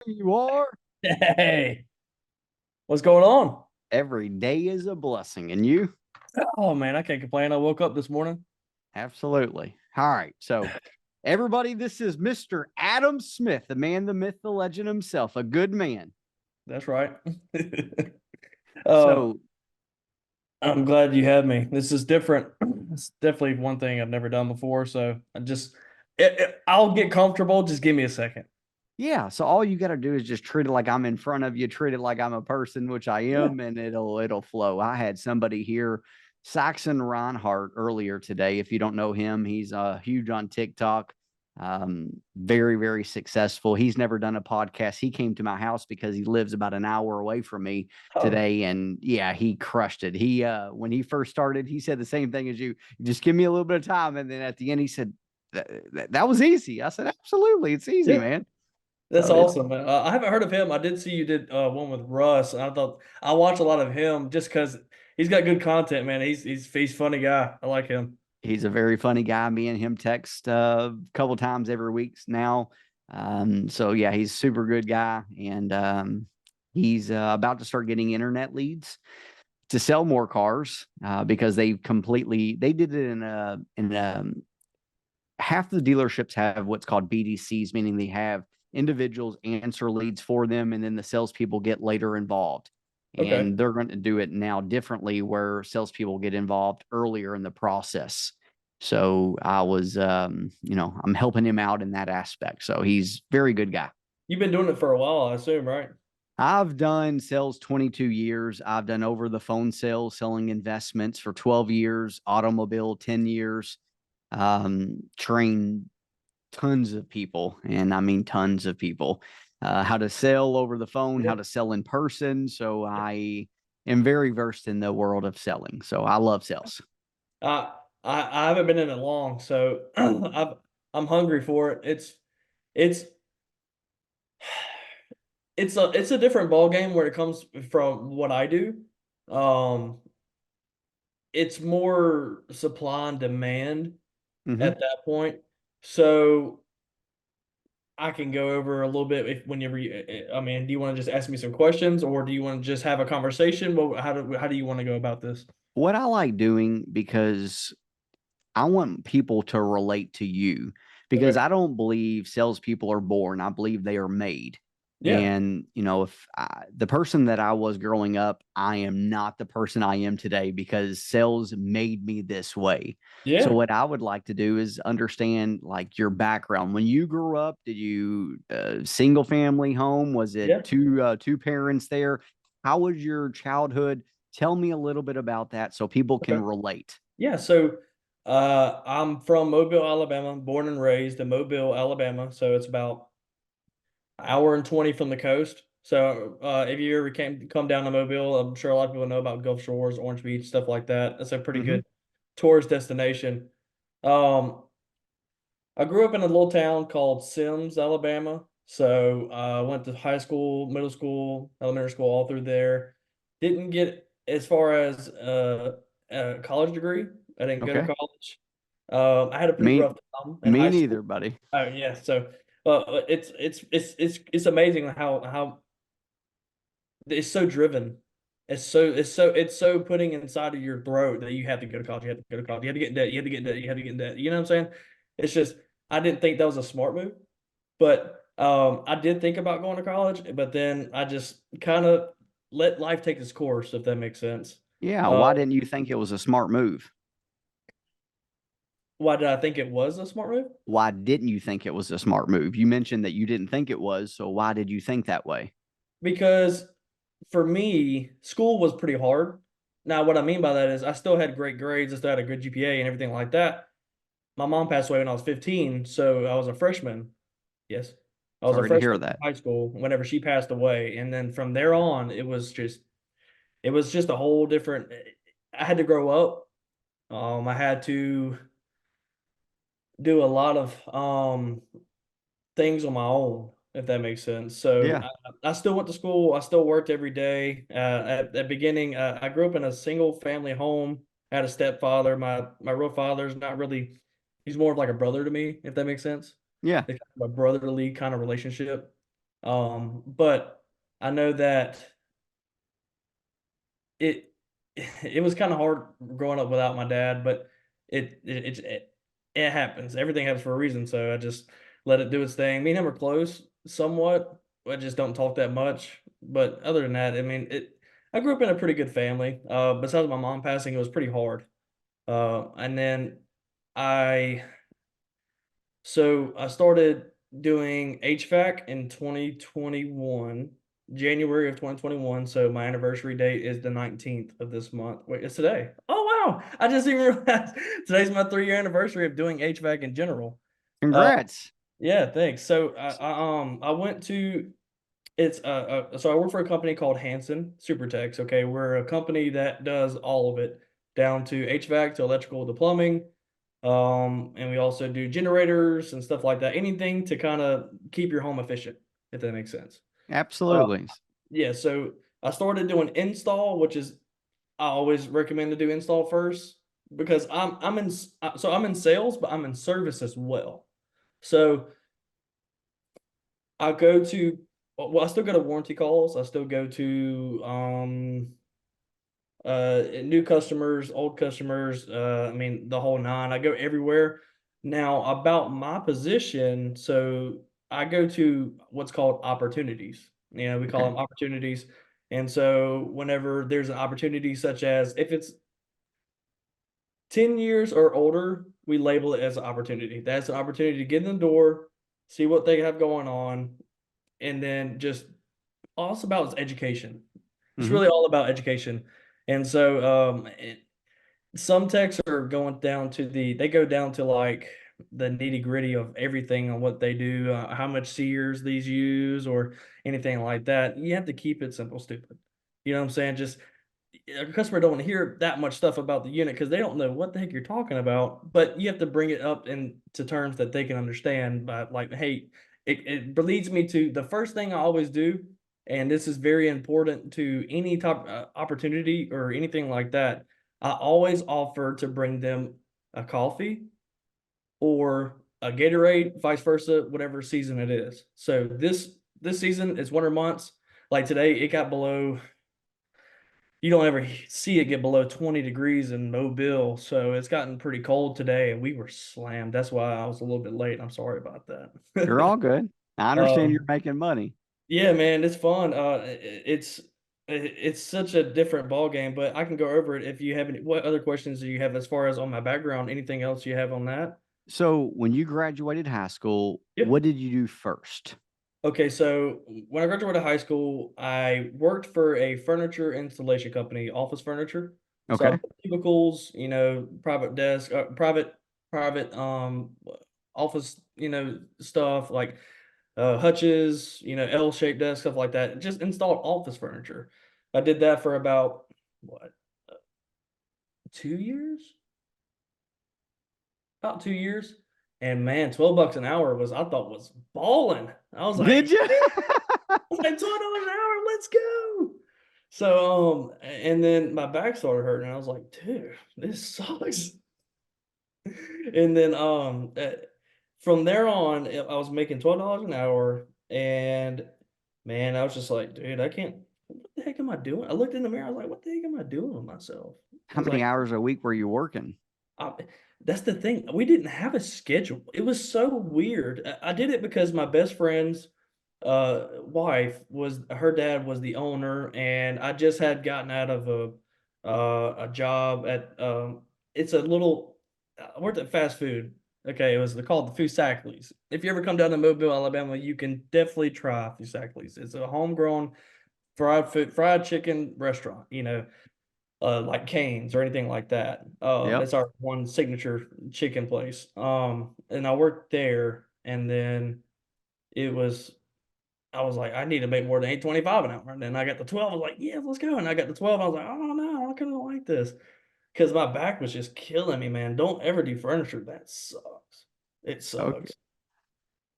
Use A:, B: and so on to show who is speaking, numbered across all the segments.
A: You are.
B: Hey, what's going on?
A: Every day is a blessing. And you?
B: Oh man, I can't complain. I woke up this morning.
A: Absolutely. All right. So, everybody, this is Mr. Adam Smith, the man, the myth, the legend himself, a good man.
B: That's right. uh,
A: So,
B: I'm glad you had me. This is different. It's definitely one thing I've never done before. So I'll get comfortable. Just give me a second.
A: yeah. So, all you got to do is just treat it like I'm in front of you, treat it like I'm a person, which I
B: Yeah.
A: am, and it'll flow. I had somebody here, Saxon Reinhardt, earlier today. If you don't know him, he's huge on TikTok. Very, very successful. He's never done a podcast. He came to my house because he lives about an hour away from me
B: Oh,
A: today. And yeah, he crushed it. When he first started, he said the same thing as you, just give me a little bit of time. And then at the end, he said, that was easy. I said, absolutely. It's easy,
B: yeah.
A: man.
B: That's
A: So it's,
B: awesome, man. I haven't heard of him. I did see you did one with Russ, and I thought I watch a lot of him just because he's got good content, man. He's funny guy. I like him.
A: he's a very funny guy. Me and him text a couple times every week now. So yeah, he's a super good guy. And he's about to start getting internet leads to sell more cars because they did it in a half the dealerships have what's called BDCs, meaning they have individuals answer leads for them, and then the salespeople get later involved.
B: Okay.
A: And they're going to do it now differently, where salespeople get involved earlier in the process. So I'm helping him out in that aspect. So he's a very good guy.
B: You've been doing it for a while, I assume, right?
A: I've done sales 22 years. I've done over the phone sales, selling investments for 12 years, automobile 10 years, trained tons of people, and I mean tons of people, how to sell over the phone, how
B: Yeah.
A: to sell in person. So I am very versed in the world of selling. So I love sales.
B: I I haven't been in it long, so I'm hungry for it. It's it's a different ball game where it comes from what I do. Um, it's more supply and demand
A: Mm-hmm.
B: at that point. So I can go over a little bit if whenever I mean, do you want to just ask me some questions or do you want to just have a conversation? Well, how do you want to go about this?
A: What I like doing, because I want people to relate to you, because
B: Okay.
A: I don't believe salespeople are born. I believe they are made.
B: Yeah.
A: And, if the person that I was growing up, I am not the person I am today because sales made me this way. So,
B: Yeah.
A: what I would like to do is understand like your background. When you grew up, did you single family home? Was it
B: Yeah.
A: two parents there? How was your childhood? Tell me a little bit about that so people can
B: Okay.
A: relate.
B: Yeah, so I'm from Mobile, Alabama, born and raised in Mobile, Alabama. So it's about an hour and 20 from the coast. So if you ever come down to Mobile, I'm sure a lot of people know about Gulf Shores, Orange Beach, stuff like that. That's a pretty
A: Hmm.
B: good tourist destination. Um, I grew up in a little town called Sims, Alabama. So I went to high school, middle school, elementary school, all through there. Didn't get as far as a college degree. I didn't go to
A: Okay.
B: college. I had a pretty
A: Me,
B: rough time in
A: me
B: high school.
A: neither, buddy.
B: Oh yeah, so it's amazing how it's so driven. It's so putting inside of your throat that you have to go to college. You have to go to college. You have to get in debt. You have to get in debt. You have to get in debt. You know what I'm saying? It's just I didn't think that was a smart move, but I did think about going to college, but then I just kind of let life take its course, if that makes sense.
A: Yeah.
B: Uh,
A: Why didn't you think it was a smart move?
B: why did I think it was a smart move?
A: Why didn't you think it was a smart move? You mentioned that you didn't think it was. So why did you think that way?
B: Because for me, school was pretty hard. Now, what I mean by that is I still had great grades, I still had a good GPA and everything like that. My mom passed away when I was 15, so I was a freshman. Yes. I was a
A: Sorry to hear
B: freshman in
A: that.
B: high school whenever she passed away. And then from there on, it was just a whole different I had to grow up. I had to do a lot of things on my own, if that makes sense. So
A: Yeah.
B: I still went to school. I still worked every day. At the beginning, I grew up in a single family home. I had a stepfather. My real father's not really. He's more of like a brother to me, if that makes sense.
A: Yeah.
B: It's kind of a brotherly kind of relationship. But I know that it it was kind of hard growing up without my dad, but it happens. Everything happens for a reason, so I just let it do its thing. Me and him are close somewhat. I just don't talk that much. But other than that, I mean, it. I grew up in a pretty good family. Besides my mom passing, it was pretty hard. And then I I started doing HVAC in 2021, January of 2021. So my anniversary date is the 19th of this month. Wait, it's today. Oh wow. I just even realized today's my 3-year anniversary of doing HVAC in general. Uh
A: Congrats.
B: yeah, thanks. So I went to so I work for a company called Hanson Supertex. Okay, we're a company that does all of it, down to HVAC to electrical to plumbing. And we also do generators and stuff like that. Anything to kind of keep your home efficient, if that makes sense. Uh,
A: Absolutely.
B: yeah, so I started doing install, which is I always recommend to do install first because I'm in sales, but I'm in service as well. So I go to I still go to warranty calls. I still go to new customers, old customers, I mean the whole nine. I go everywhere. Now about my position, so I go to what's called opportunities. You know, we call
A: Okay.
B: them opportunities. And so whenever there's an opportunity such as if it's 10 years or older, we label it as an opportunity. That's an opportunity to get in the door, see what they have going on, and then just all it's about is education. It's
A: Hmm.
B: really all about education. And so some techs are going down to they go down to like the nitty gritty of everything on what they do, how much sears these use or anything like that. You have to keep it simple, stupid. You know what I'm saying? Just a customer don't want to hear that much stuff about the unit because they don't know what the heck you're talking about. But you have to bring it up into terms that they can understand. But like, hey, it leads me to the first thing I always do, and this is very important to any type opportunity or anything like that. I always offer to bring them a coffee or a Gatorade, vice versa, whatever season it is. So this season it's winter months. Like today, it got below you don't ever see it get below 20 degrees in Mobile. So it's gotten pretty cold today and we were slammed. That's why I was a little bit late. I'm sorry about
A: You're
B: that.
A: all good. I understand you're
B: um,
A: making money.
B: yeah, man, it's fun. It's such a different ball game, but I can go over it if you have any. What other questions do you have as far as on my background? Anything else you have on that?
A: So when you graduated high school,
B: Yeah.
A: what did you do first?
B: Okay, so when I graduated high school, I worked for a furniture installation company, office furniture. So I
A: Okay.
B: built cubicles, you know, private desk, private office, you know, stuff like hutches, you know, L-shaped desk, stuff like that. Just installed office furniture. I did that for about what, 2 years? About 2 years. And man, $12 an hour I thought was balling. I was like,
A: Did you?
B: like $12 an hour, let's go. So and then my back started hurting, and I was like, dude, this sucks. And then from there on, I was making $12 an hour, and man, I was just like, dude, I can't. What the heck am I doing? I looked in the mirror. I was like, what the heck am I doing with myself? I
A: How
B: was
A: many
B: like,
A: hours a week were you working?
B: I, that's the thing. We didn't have a schedule. It was so weird. I did it because my best friend's wife was her dad was the owner, and I just had gotten out of a job at it's a little I worked at fast food. Okay, it was called the Fusackley's. If you ever come down to Mobile, Alabama, you can definitely try Fusackley's. It's a homegrown fried chicken restaurant. You know, like Cane's or anything like that.
A: Yep.
B: It's our one signature chicken place. And I worked there, and then it was I was like, I need to make more than 8.25 an hour. And then I got the 12. I was like, yeah, let's go. And I got the 12. I was like, oh no, I couldn't like this because my back was just killing me, man. Don't ever do furniture. That sucks. It
A: Okay.
B: sucks.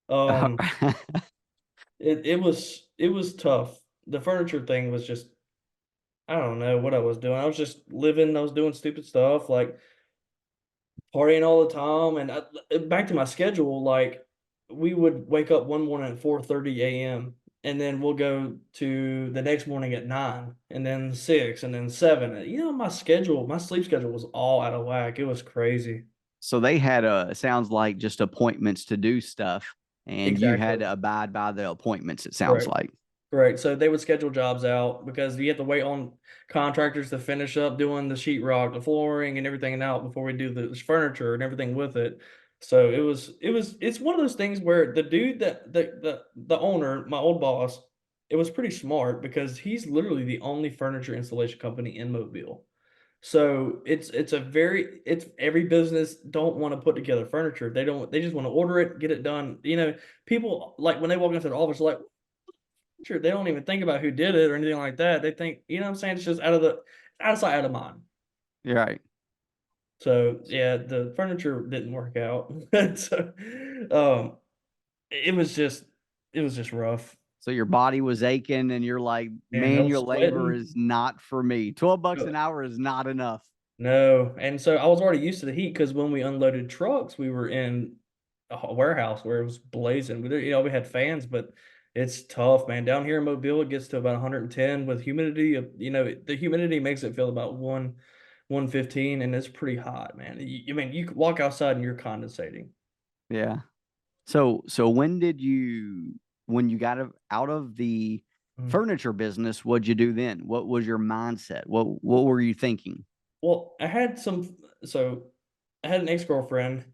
B: Um, it was tough. The furniture thing was just I don't know what I was doing. I was just living. I was doing stupid stuff like partying all the time. And back to my schedule, like we would wake up one morning at 4:30 a.m. and then we'll go to the next morning at 9, and then 6, and then 7. You know, my sleep schedule was all out of whack. It was crazy.
A: So they had sounds like just appointments to do stuff, and you had
B: Exactly.
A: to abide by the appointments, it sounds
B: Correct.
A: like.
B: Correct. So they would schedule jobs out because you have to wait on contractors to finish up doing the sheetrock, the flooring, and everything out before we do the furniture and everything with it. So it's one of those things where the dude that the owner, my old boss, it was pretty smart because he's literally the only furniture installation company in Mobile. So it's every business don't want to put together furniture. They just want to order it, get it done. You know, people like when they walk into the office, like sure, they don't even think about who did it or anything like that. They think, you know what I'm saying? It's just out of sight, out of mind.
A: You're right.
B: So yeah, the furniture didn't work out. So um it was just it was just rough.
A: So your body was aching, and you're like,
B: And I was
A: manual labor
B: sweating.
A: is not for me. $12
B: No,
A: an hour is not enough.
B: no. And so I was already used to the heat because when we unloaded trucks, we were in a warehouse where it was blazing. We had fans, but it's tough, man. Down here in Mobile, it gets to about 110 with humidity. The humidity makes it feel about 115, and it's pretty hot, man. I mean, you could walk outside and you're condensating.
A: Yeah. So when you got out of the
B: Mm.
A: furniture business, what'd you do then? What was your mindset? What were you thinking?
B: Well, so I had an ex-girlfriend.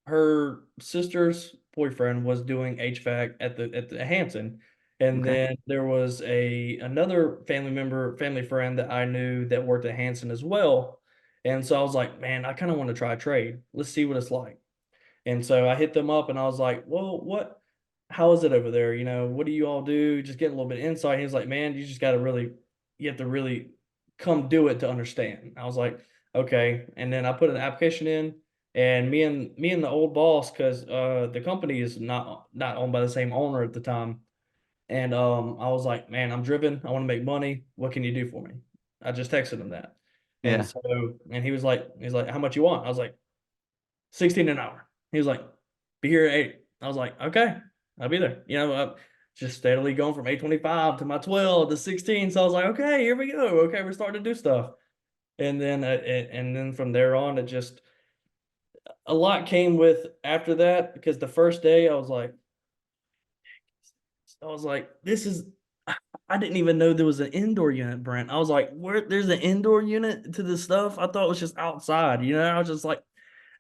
B: Her sister's boyfriend was doing HVAC at the Hanson. And
A: Okay.
B: then there was another family friend that I knew that worked at Hanson as well. And so I was like, man, I kind of want to try a trade. Let's see what it's like. And so I hit them up and I was like, well, how is it over there? What do you all do? Just getting a little bit of insight. He was like, man, you have to really come do it to understand. I was like, okay. And then I put an application in, and me and the old boss, because the company is not owned by the same owner at the time. And I was like, man, I'm driven. I want to make money. What can you do for me? I just texted him that. And
A: Yeah.
B: so, and he's like, how much you want? I was like, 16 an hour. He was like, be here at 8. I was like, okay, I'll be there. Just steadily going from 8:25 to my 12 to 16. So I was like, okay, here we go. Okay, we're starting to do stuff. And then from there on, it just a lot came with after that because the first day I was like, this is I didn't even know there was an indoor unit, Brent. I was like, where there's an indoor unit to this stuff? I thought it was just outside, I was just like,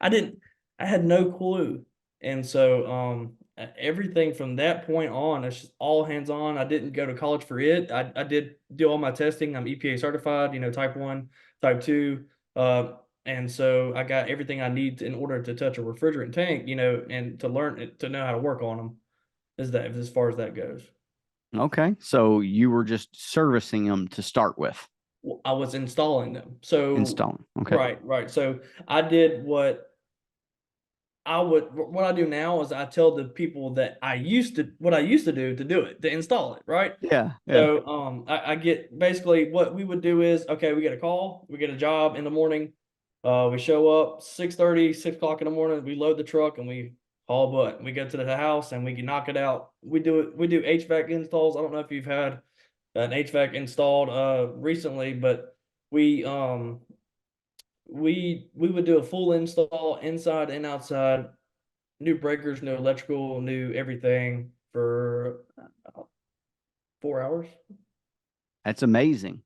B: I didn't I had no clue. And so everything from that point on, it's just all hands on. I didn't go to college for it. I did do all my testing. I'm EPA certified, type 1, type 2. Uh, and so I got everything I need in order to touch a refrigerant tank, and to learn it, to know how to work on them, as far as that goes.
A: Okay. So you were just servicing them to start with,
B: I was installing them. So
A: installing. Okay.
B: right, right. So I did what I do now is I tell the people that I used to do it, to install it, right?
A: Yeah. Yeah.
B: So I get basically what we would do is, okay, we get a call, we get a job in the morning, we show up 6:30, 6 o'clock in the morning, we load the truck and we haul butt. We go to the house and we can knock it out. We do HVAC installs. I don't know if you've had an HVAC installed recently, but we um we would do a full install inside and outside, new breakers, new electrical, new everything for 4 hours.
A: That's amazing.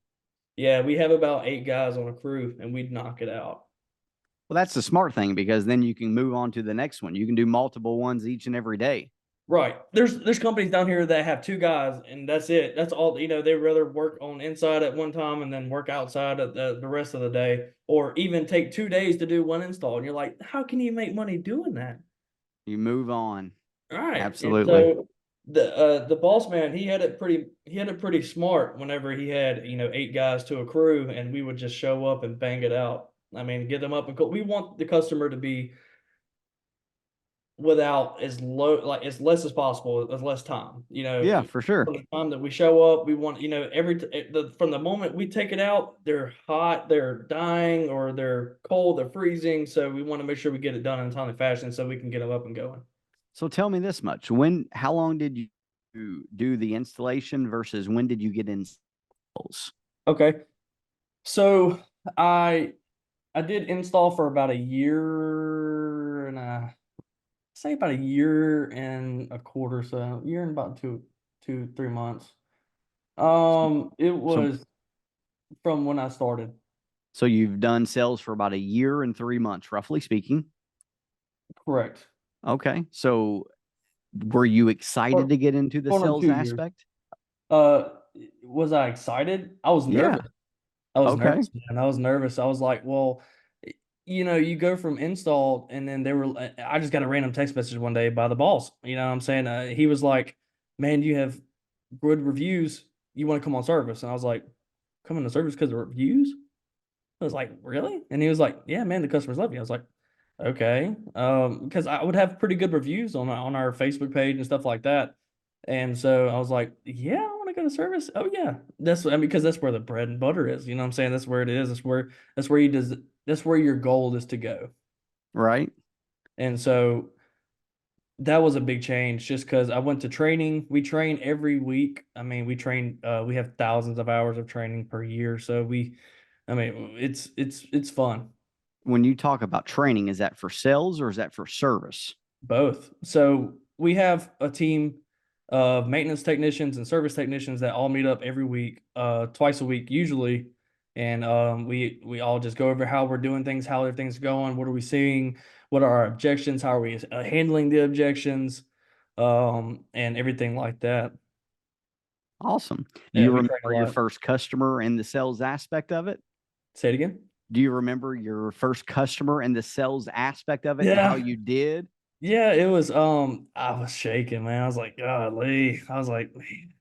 B: Yeah, we have about 8 guys on a crew, and we'd knock it out.
A: Well, that's the smart thing because then you can move on to the next one. You can do multiple ones each and every day.
B: Right. There's companies down here that have 2 guys, and that's it. That's all. They'd rather work on inside at one time and then work outside at the rest of the day, or even take 2 days to do one install. And you're like, how can you make money doing that?
A: You move on.
B: All right. And
A: Absolutely.
B: so the boss man, he had it pretty smart whenever he had, 8 guys to a crew, and we would just show up and bang it out. I mean, get them up and go. We want the customer to be without as low, like as less as possible, as less time.
A: Yeah, for sure.
B: From the time that we show up, we want, from the moment we take it out, they're hot, they're dying, or they're cold, they're freezing. So we want to make sure we get it done in a timely fashion so we can get them up and going.
A: So tell me this much. How long did you do the installation versus when did you get installs?
B: Okay. So I I did install for about a year and say about a year and a quarter, so year and about 3 months. It
A: So
B: was from when I started.
A: so you've done sales for about a year and 3 months, roughly speaking.
B: Correct.
A: Okay. So were you excited
B: Or
A: to get into the
B: going on
A: sales
B: 2 years.
A: aspect?
B: Uh, was I excited? I was
A: Yeah.
B: nervous. I was
A: Okay.
B: nervous, man. I was nervous. I was like, well, you go from install and then I just got a random text message one day by the boss. You know what I'm saying? He was like, man, you have good reviews. You want to come on service? And I was like, come on the service because of reviews? I was like, really? And he was like, yeah, man, the customers love you. I was like, okay. Because I would have pretty good reviews on our Facebook page and stuff like that. And so I was like, yeah, I want to go to service. Oh yeah. Because that's where the bread and butter is. You know what I'm saying? That's where it is. That's where your goal is to go.
A: Right.
B: And so that was a big change just because I went to training. We train every week. I mean, we have thousands of hours of training per year. So it's fun.
A: When you talk about training, is that for sales or is that for service?
B: Both. So we have a team of maintenance technicians and service technicians that all meet up every week, twice a week usually, and we all just go over how we're doing things, how everything's going, what are we seeing, what are our objections, how are we handling the objections, and everything like that.
A: Awesome. Do
B: Yeah,
A: you
B: we train a
A: remember your
B: lot.
A: first customer and the sales aspect of it?
B: Say it again.
A: Do you remember your first customer and the sales aspect of it and how
B: Yeah,
A: you did?
B: yeah. It was I was shaking, man. I was like, golly. I was like, man,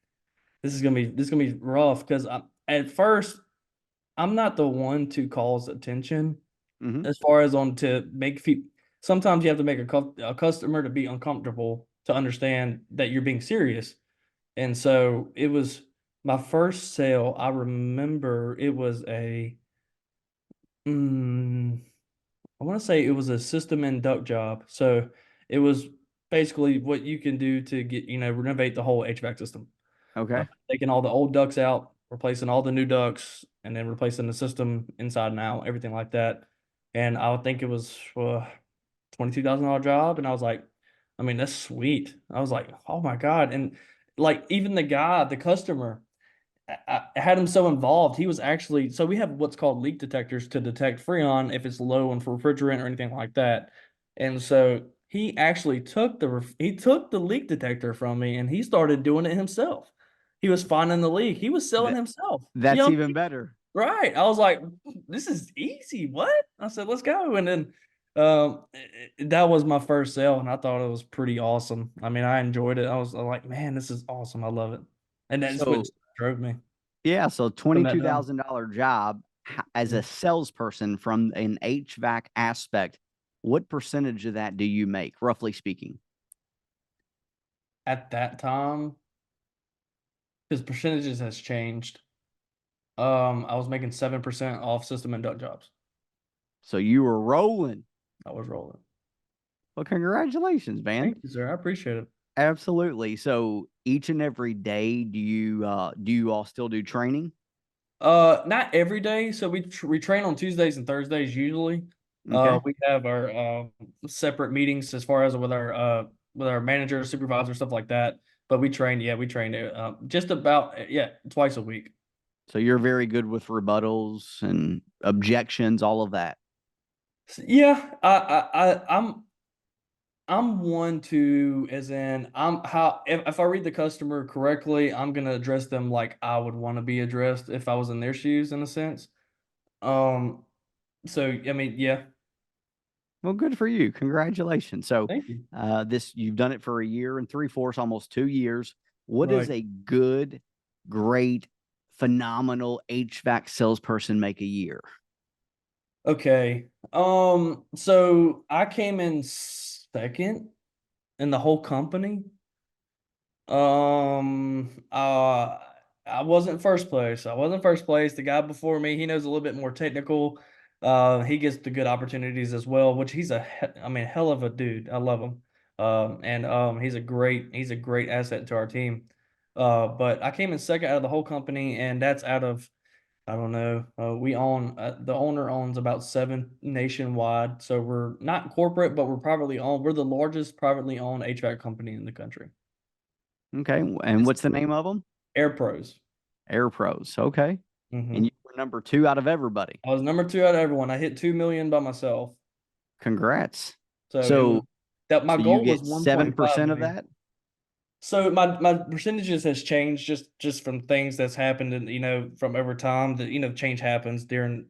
B: this is gonna be rough because at first I'm not the one to cause attention
A: Hmm.
B: as far as on to make people. Sometimes you have to make a customer to be uncomfortable to understand that you're being serious. And so it was my first sale. I remember it was mm, I want to say it was a system and duct job. So it was basically what you can do to renovate the whole HVAC system.
A: Okay.
B: Taking all the old ducts out, replacing all the new ducts, and then replacing the system inside and out, everything like that. And I would think it was $22,000 job, and I was like, I mean, that's sweet. I was like, oh my god, and like even the customer, I had him so involved. He was actually so we have what's called leak detectors to detect freon if it's low on refrigerant or anything like that. And so he actually he took the leak detector from me and he started doing it himself. He was finding the leak. He was selling
A: That
B: himself. You
A: that's
B: know,
A: even better.
B: right. I was like, this is easy. What? I said, let's go. And then that was my first sale and I thought it was pretty awesome. I mean, I enjoyed it. I was like, man, this is awesome. I love it. And that's what
A: So
B: drove me.
A: yeah, so
B: Putting that down.
A: $22,000 job as a
B: Mhm.
A: salesperson from an HVAC aspect, what percentage of that do you make, roughly speaking?
B: At that time, his percentages has changed. I was making 7% off system and duct jobs.
A: So you were rolling.
B: I was rolling.
A: Well, congratulations, man.
B: Thank you, sir. I appreciate it.
A: Absolutely. So each and every day, do you all still do training?
B: Not every day. So we train on Tuesdays and Thursdays usually.
A: Okay.
B: We have our separate meetings as far as with our manager, supervisor, stuff like that. But we train just about twice a week.
A: So you're very good with rebuttals and objections, all of that.
B: Yeah, I'm one to, as in, if I read the customer correctly, I'm gonna address them like I would want to be addressed if I was in their shoes, in a sense. Um, so I mean, yeah,
A: Well, good for you. Congratulations. So
B: thank you.
A: this you've done it for a year and three-fourths, almost 2 years. What does
B: Right.
A: a good, great, phenomenal HVAC salesperson make a year?
B: Okay. So I came in second in the whole company. Um, uh, I wasn't first place. I wasn't first place. The guy before me, he knows a little bit more technical. He gets the good opportunities as well, which I mean, hell of a dude. I love him. He's a great asset to our team. But I came in second out of the whole company, and that's out of I don't know. We own the owner owns about seven nationwide, so we're not corporate, but we're privately owned. We're the largest privately owned HVAC company in the country.
A: Okay. And
B: It's
A: what's the name of them?
B: Air Pros.
A: Air Pros. Okay. And you
B: Hmm.
A: were number two out of everybody.
B: I was number two out of everyone. I hit 2 million by myself.
A: Congrats.
B: So it was
A: So,
B: that my
A: so you
B: goal was
A: get
B: 1.5
A: 7% of
B: million.
A: that?
B: So my percentages has changed just from things that's happened and from over time that change happens during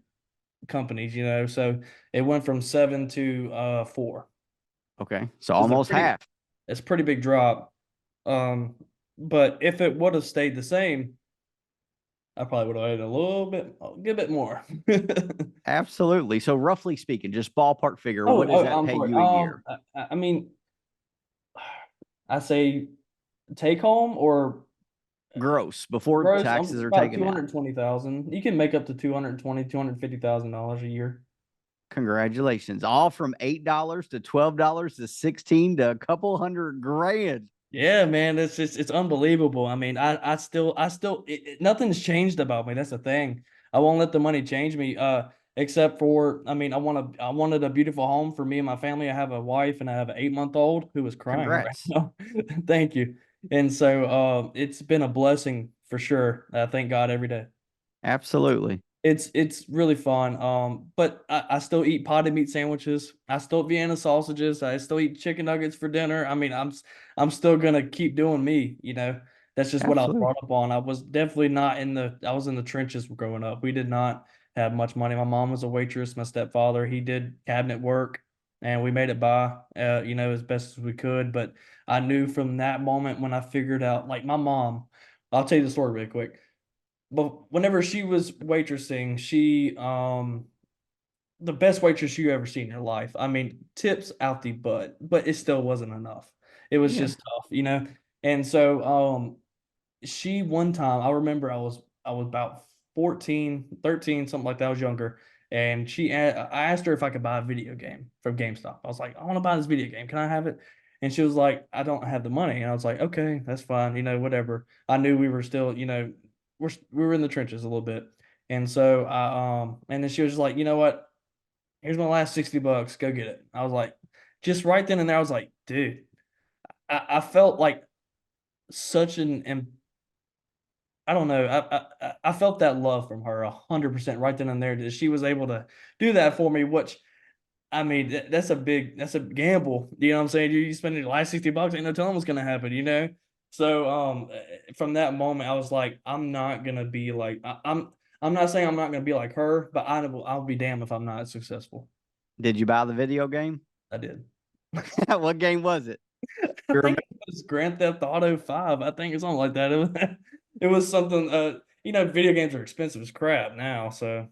B: companies, so it went from 7 to 4.
A: Okay. So
B: It's a
A: almost
B: pretty
A: half.
B: it's a pretty big drop. Um, but if it would have stayed the same, I probably would have had a good bit more.
A: Absolutely. So roughly speaking, just ballpark figure,
B: Oh,
A: what does
B: oh,
A: that
B: I'm
A: pay
B: sorry.
A: you a year?
B: I mean, I say take home or
A: Gross before
B: gross. I'm
A: taxes are
B: about
A: taken
B: two
A: out.
B: hundred twenty thousand. You can make up to 250,000 a year.
A: Congratulations. All from $8 to $12 to 16 to a couple hundred grand.
B: Yeah, man, it's unbelievable. I mean, nothing's changed about me. That's the thing. I won't let the money change me. Except for, I mean, I wanted a beautiful home for me and my family. I have a wife and I have an 8-month-old who is crying right
A: Congrats.
B: now. Thank you. And so, it's been a blessing for sure. I thank God every day.
A: Absolutely.
B: It's really fun. But I still eat potted meat sandwiches. I still Vienna sausages. I still eat chicken nuggets for dinner. I mean, I'm still gonna keep doing me. That's just what I was
A: Absolutely.
B: brought up on. I was definitely not I was in the trenches growing up. We did not have much money. My mom was a waitress. My stepfather, he did cabinet work, and we made it by, as best as we could. But I knew from that moment when I figured out, like my mom. I'll tell you the story really quick, but whenever she was waitressing, she the best waitress you ever seen in your life. I mean, tips out the butt, but it still wasn't enough. It was
A: Yeah.
B: just tough. And so she one time, I remember I was about 14, 13, something like that. I was younger. And I asked her if I could buy a video game from GameStop. I was like, I want to buy this video game. Can I have it? And she was like, I don't have the money. And I was like, okay, that's fine. Whatever. I knew we were still, we were in the trenches a little bit. And so and then she was just like, you know what? Here's my last $60. Go get it. I was like, just right then and there, I was like, dude, I felt like such I don't know. I felt that love from her 100% right then and there that she was able to do that for me. Which I mean, that's a gamble. You know what I'm saying? You spend your last $60, ain't no telling what's gonna happen. So from that moment, I was like, I'm not gonna be like I'm not saying I'm not gonna be like her, but I'll be damned if I'm not successful.
A: Did you buy the video game?
B: I did.
A: What game was it?
B: I
A: You
B: think
A: remember?
B: it was Grand Theft Auto 5. I think it's something like that. It was something. Video games are expensive as crap now, so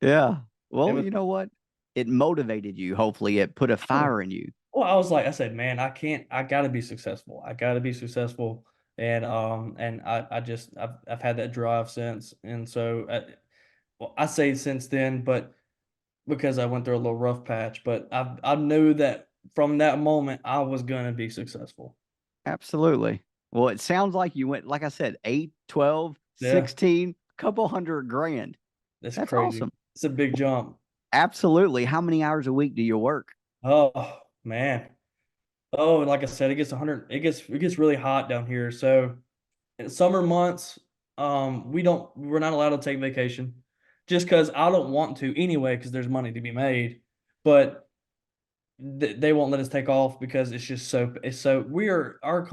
A: Yeah.
B: it
A: Well,
B: was.
A: you know what? It motivated you. Hopefully, it put a
B: Oh,
A: fire in you.
B: well, I said, man, I can't. I got to be successful. I got to be successful, and I've had that drive since, and so well, I say since then, but because I went through a little rough patch, but I knew that from that moment I was gonna be successful.
A: Absolutely. Well, it sounds like you went, like I said, 8, 12,
B: Yeah,
A: 16, couple hundred grand.
B: that's
A: That's
B: crazy.
A: awesome.
B: It's a big jump.
A: Absolutely. How many hours a week do you work?
B: Oh man. Oh, and like I said, it gets 100. It gets really hot down here. So in summer months, we're not allowed to take vacation, just because I don't want to anyway, because there's money to be made. But they won't let us take off because it's so we are our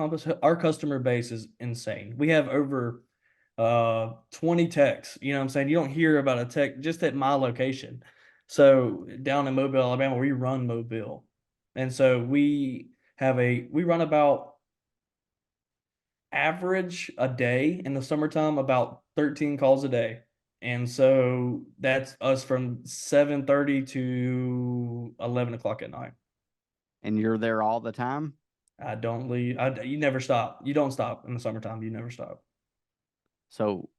B: customer base is insane. We have over 20 techs. You know what I'm saying? You don't hear about a tech just at my location. So down in Mobile, Alabama, we run Mobile. And so we run about average a day in the summertime, about 13 calls a day. And so that's us from 7:30 to 11 o'clock at night.
A: And you're there all the time?
B: I don't leave. You never stop. You don't stop in the summertime. You never stop.
A: So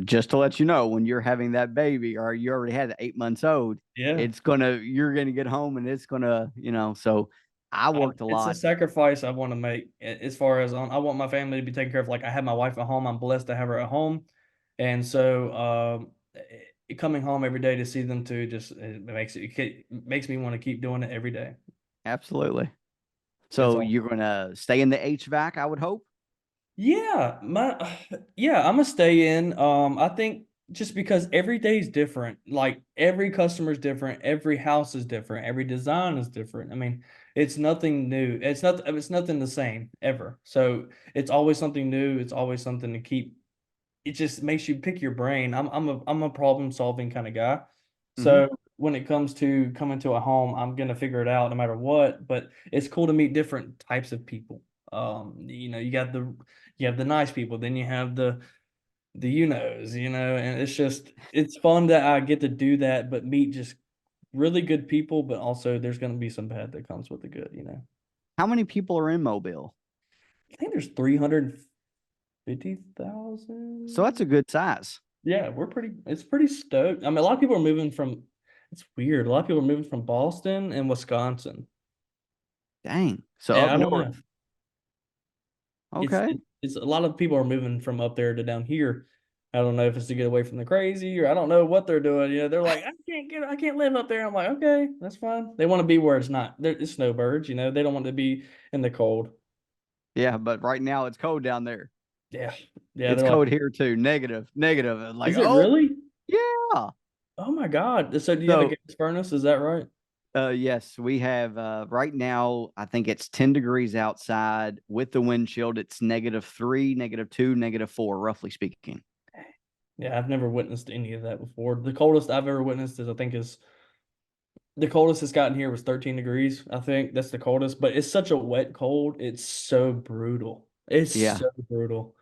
A: just to let you know, when you're having that baby or you already had 8 months old,
B: Yeah.
A: you're gonna get home and it's gonna, so I worked a
B: It's a
A: lot.
B: sacrifice I want to make as far as I want my family to be taken care of. Like I have my wife at home. I'm blessed to have her at home. And so coming home every day to see them too just it makes me want to keep doing it every day.
A: Absolutely.
B: It's
A: So
B: all.
A: you're gonna stay in the HVAC, I would hope.
B: Yeah, yeah, I'm gonna stay in. I think just because every day is different, like every customer is different, every house is different, every design is different. I mean, it's nothing new. It's nothing the same ever. So it's always something new. It's always something to keep. It just makes you pick your brain. I'm a problem solving kind of guy.
A: Hmm.
B: So when it comes to coming to a home, I'm gonna figure it out no matter what. But it's cool to meet different types of people. You have the nice people, then you have the and it's fun that I get to do that, but meet just really good people, but also there's gonna be some bad that comes with the good.
A: How many people are in Mobile?
B: I think there's 350,000.
A: So that's a good size.
B: Yeah, it's pretty stoked. I mean, a lot of people are moving from, it's weird. A lot of people are moving from Boston and Wisconsin.
A: Dang. So
B: Yeah,
A: up
B: I don't
A: north.
B: know.
A: Okay.
B: It's a lot of people are moving from up there to down here. I don't know if it's to get away from the crazy or I don't know what they're doing. They're like, I can't live up there. I'm like, okay, that's fine. They want to be where it's not. It's snowbirds. They don't want to be in the cold.
A: Yeah, but right now it's cold down there.
B: Yeah, yeah.
A: It's
B: They're like,
A: cold here too. Negative, negative. Like,
B: is it
A: oh
B: really?
A: yeah.
B: Oh my God. So do you have a
A: So
B: gas furnace? Is that right?
A: yes, we have right now, I think it's 10 degrees outside with the wind chill. It's -3, -2, -4, roughly speaking.
B: Yeah, I've never witnessed any of that before. The coldest I've ever witnessed is the coldest it's gotten here was 13 degrees. I think that's the coldest, but it's such a wet cold. It's so brutal. It's
A: Yeah.
B: so brutal.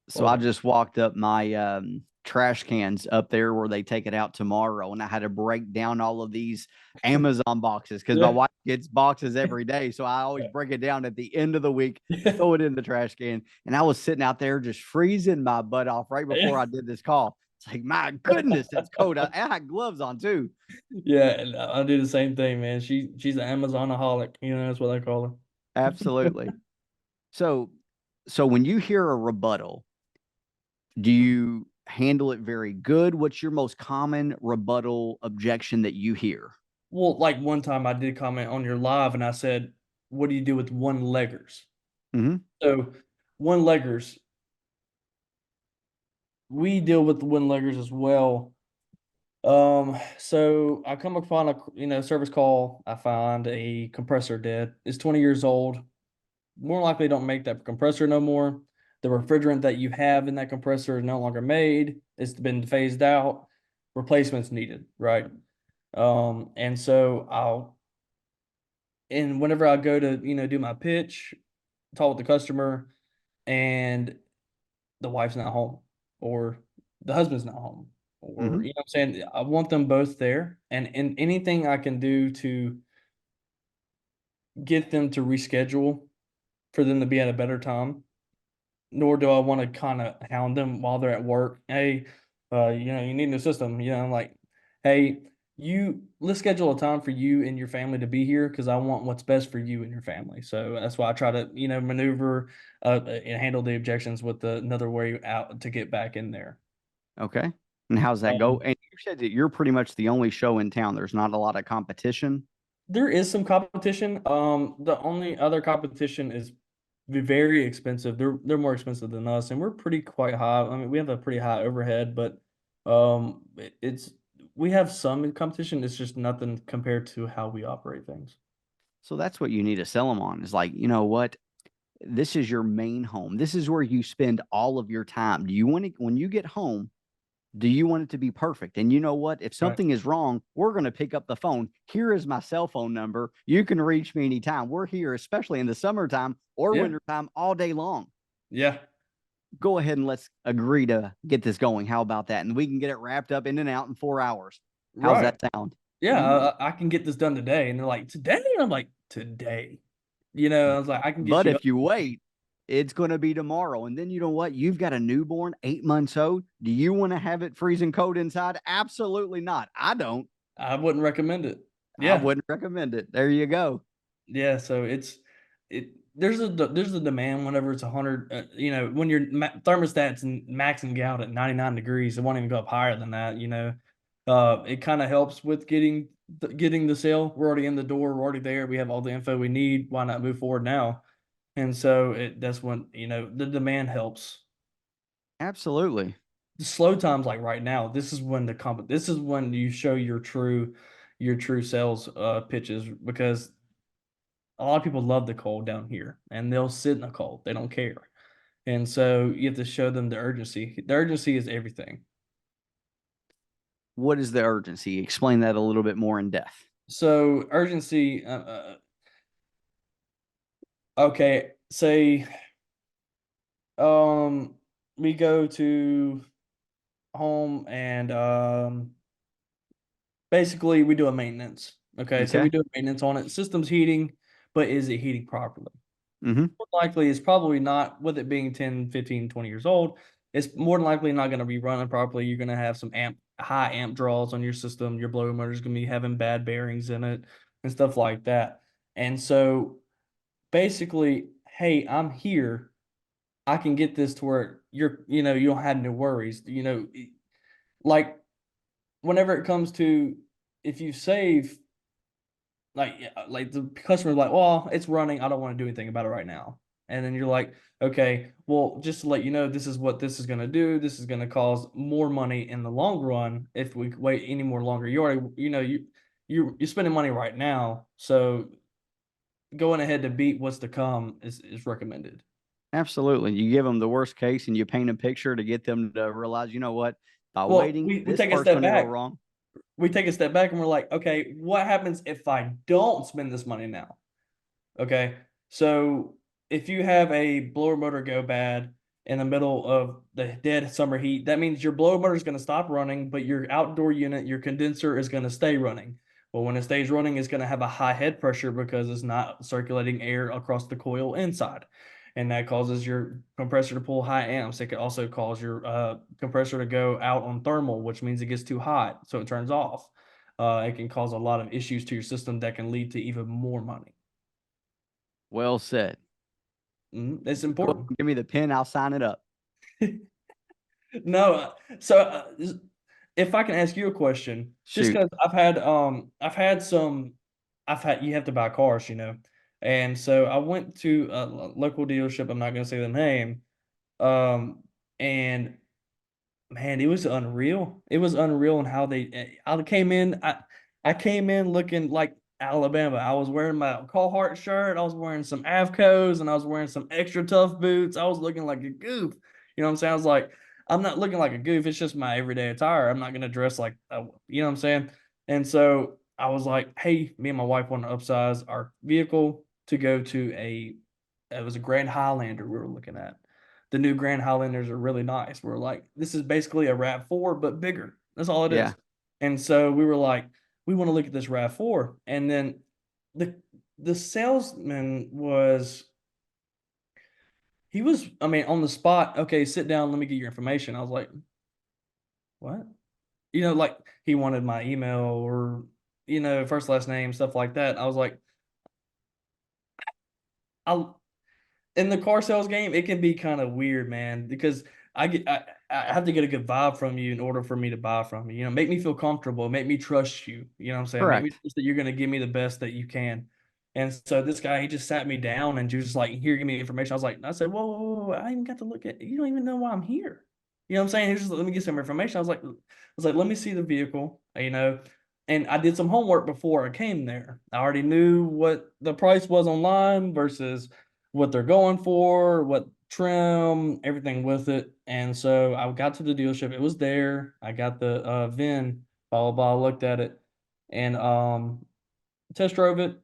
A: So I
B: Oh,
A: just walked up my trash cans up there where they take it out tomorrow, and I had to break down all of these Amazon boxes because my
B: yeah.
A: wife gets boxes every day. So I always break it down at the end of the week, throw it in the trash can. And I was sitting out there just freezing my butt off right before I did this call. It's like, my goodness, it's cold. I had gloves on too.
B: Yeah, and I do the same thing, man. She's an Amazonaholic, that's what I call her.
A: Absolutely. So, so when you hear a rebuttal, do you handle it very good? What's your most common rebuttal objection that you hear?
B: Well, like one time I did comment on your live and I said, what do you do with one leggers?
A: Hmm.
B: So one leggers, we deal with the one leggers as well. So I come upon a service call. I find a compressor dead. It's 20 years old. More likely don't make that compressor no more. The refrigerant that you have in that compressor is no longer made. It's been phased out. Replacements needed, right? And so and whenever I go to, do my pitch, talk with the customer, and the wife's not home or the husband's not home or
A: Hmm.
B: what I'm saying, I want them both there and anything I can do to get them to reschedule for them to be at a better time, nor do I want to kind of hound them while they're at work. Hey, you need a new system. I'm like, hey, let's schedule a time for you and your family to be here because I want what's best for you and your family. So that's why I try to, maneuver and handle the objections with another way out to get back in there.
A: Okay. And how's that go?
B: Um,
A: And you said that you're pretty much the only show in town. There's not a lot of competition.
B: there is some competition. The only other competition is very expensive. They're more expensive than us, and we're pretty quite high. I mean, we have a pretty high overhead, but it's we have some competition. It's just nothing compared to how we operate things.
A: So that's what you need to sell them on is like, you know what? This is your main home. This is where you spend all of your time. Do you want to, when you get home, do you want it to be perfect? And you know what? If
B: Right.
A: something is wrong, we're going to pick up the phone. Here is my cell phone number. You can reach me anytime. We're here, especially in the summertime or
B: Yeah.
A: wintertime, all day long.
B: Yeah.
A: Go ahead and let's agree to get this going. How about that? And we can get it wrapped up in and out in 4 hours. How's
B: Right.
A: that sound?
B: Yeah.
A: Mhm.
B: I can get this done today, and they're like, today. And I'm like, today. I was like, I can get
A: But
B: you up.
A: if you wait, it's going to be tomorrow. And then you know what? You've got a newborn, 8 months old. Do you want to have it freezing cold inside? Absolutely not. I don't.
B: I wouldn't recommend it.
A: I
B: Yeah.
A: wouldn't recommend it. There you go.
B: Yeah, so there's a demand whenever it's 100. When your thermostat's maxing out at 99 degrees, it won't even go up higher than that. It kind of helps with getting the sale. We're already in the door. We're already there. We have all the info we need. Why not move forward now? And so that's when the demand helps.
A: Absolutely.
B: The slow times like right now, this is when you show your true sales pitches, because a lot of people love the cold down here and they'll sit in the cold. They don't care. And so you have to show them the urgency. The urgency is everything.
A: What is the urgency? Explain that a little bit more in depth.
B: So urgency, okay, say we go to home and basically we do a maintenance. Okay, so we
A: Okay.
B: do a maintenance on it. System's heating, but is it heating properly?
A: Mm-hmm.
B: More likely it's probably not, with it being 10, 15, 20 years old, it's more than likely not going to be running properly. You're going to have some high amp draws on your system. Your blower motor is going to be having bad bearings in it and stuff like that. And so basically, hey, I'm here. I can get this to where you don't have no worries. Like whenever it comes to, if you save, like the customer's like, well, it's running. I don't want to do anything about it right now. And then you're like, okay, well, just to let you know, this is what this is going to do. This is going to cause more money in the long run if we wait any more longer. You already, you're spending money right now, so going ahead to beat what's to come is recommended.
A: Absolutely. You give them the worst case and you paint a picture to get them to realize, you know what, by
B: Well,
A: waiting,
B: we
A: this
B: take a
A: part's
B: step
A: going to go
B: back.
A: wrong.
B: We take a step back and we're like, okay, what happens if I don't spend this money now? Okay. So if you have a blower motor go bad in the middle of the dead summer heat, that means your blower motor is going to stop running, but your outdoor unit, your condenser is going to stay running. Well, when it stays running, it's going to have a high head pressure because it's not circulating air across the coil inside. And that causes your compressor to pull high amps. It could also cause your compressor to go out on thermal, which means it gets too hot, so it turns off. It can cause a lot of issues to your system that can lead to even more money.
A: Well said.
B: It's
A: Cool.
B: important.
A: Give me the pen. I'll sign it up.
B: No, so if I can ask you a question, just
A: Shoot.
B: because I've had you have to buy cars, and so I went to a local dealership. I'm not going to say the name, um, and man, it was unreal. It was unreal in how I came in looking like Alabama. I was wearing my Carhartt shirt, I was wearing some Avcos, and I was wearing some extra tough boots. I was looking like a goof. You know what I'm saying? I was like, I'm not looking like a goof. It's just my everyday attire. I'm not gonna dress like you know what I'm saying? And so I was like, hey, me and my wife want to upsize our vehicle to go to it was a Grand Highlander we were looking at. The new Grand Highlanders are really nice. We're like, this is basically a RAV4, but bigger. That's all it
A: Yeah.
B: is. And so we were like, we want to look at this RAV4. And then the the salesman I mean, on the spot, okay, sit down, let me get your information. I was like, what? Like he wanted my email or, first last name, stuff like that. I was like, I in the car sales game, it can be kind of weird, man, because I have to get a good vibe from you in order for me to buy from you. Make me feel comfortable, make me trust you. You know what I'm saying? Make me
A: Correct.
B: trust that you're gonna give me the best that you can. And so this guy, he just sat me down and just like, here, give me information. I said, whoa, whoa, whoa, I even got to look at. You don't even know why I'm here. You know what I'm saying? He was just let me get some information. I was like, let me see the vehicle. And I did some homework before I came there. I already knew what the price was online versus what they're going for, what trim, everything with it. And so I got to the dealership. It was there. I got the VIN, blah blah blah, looked at it and test drove it.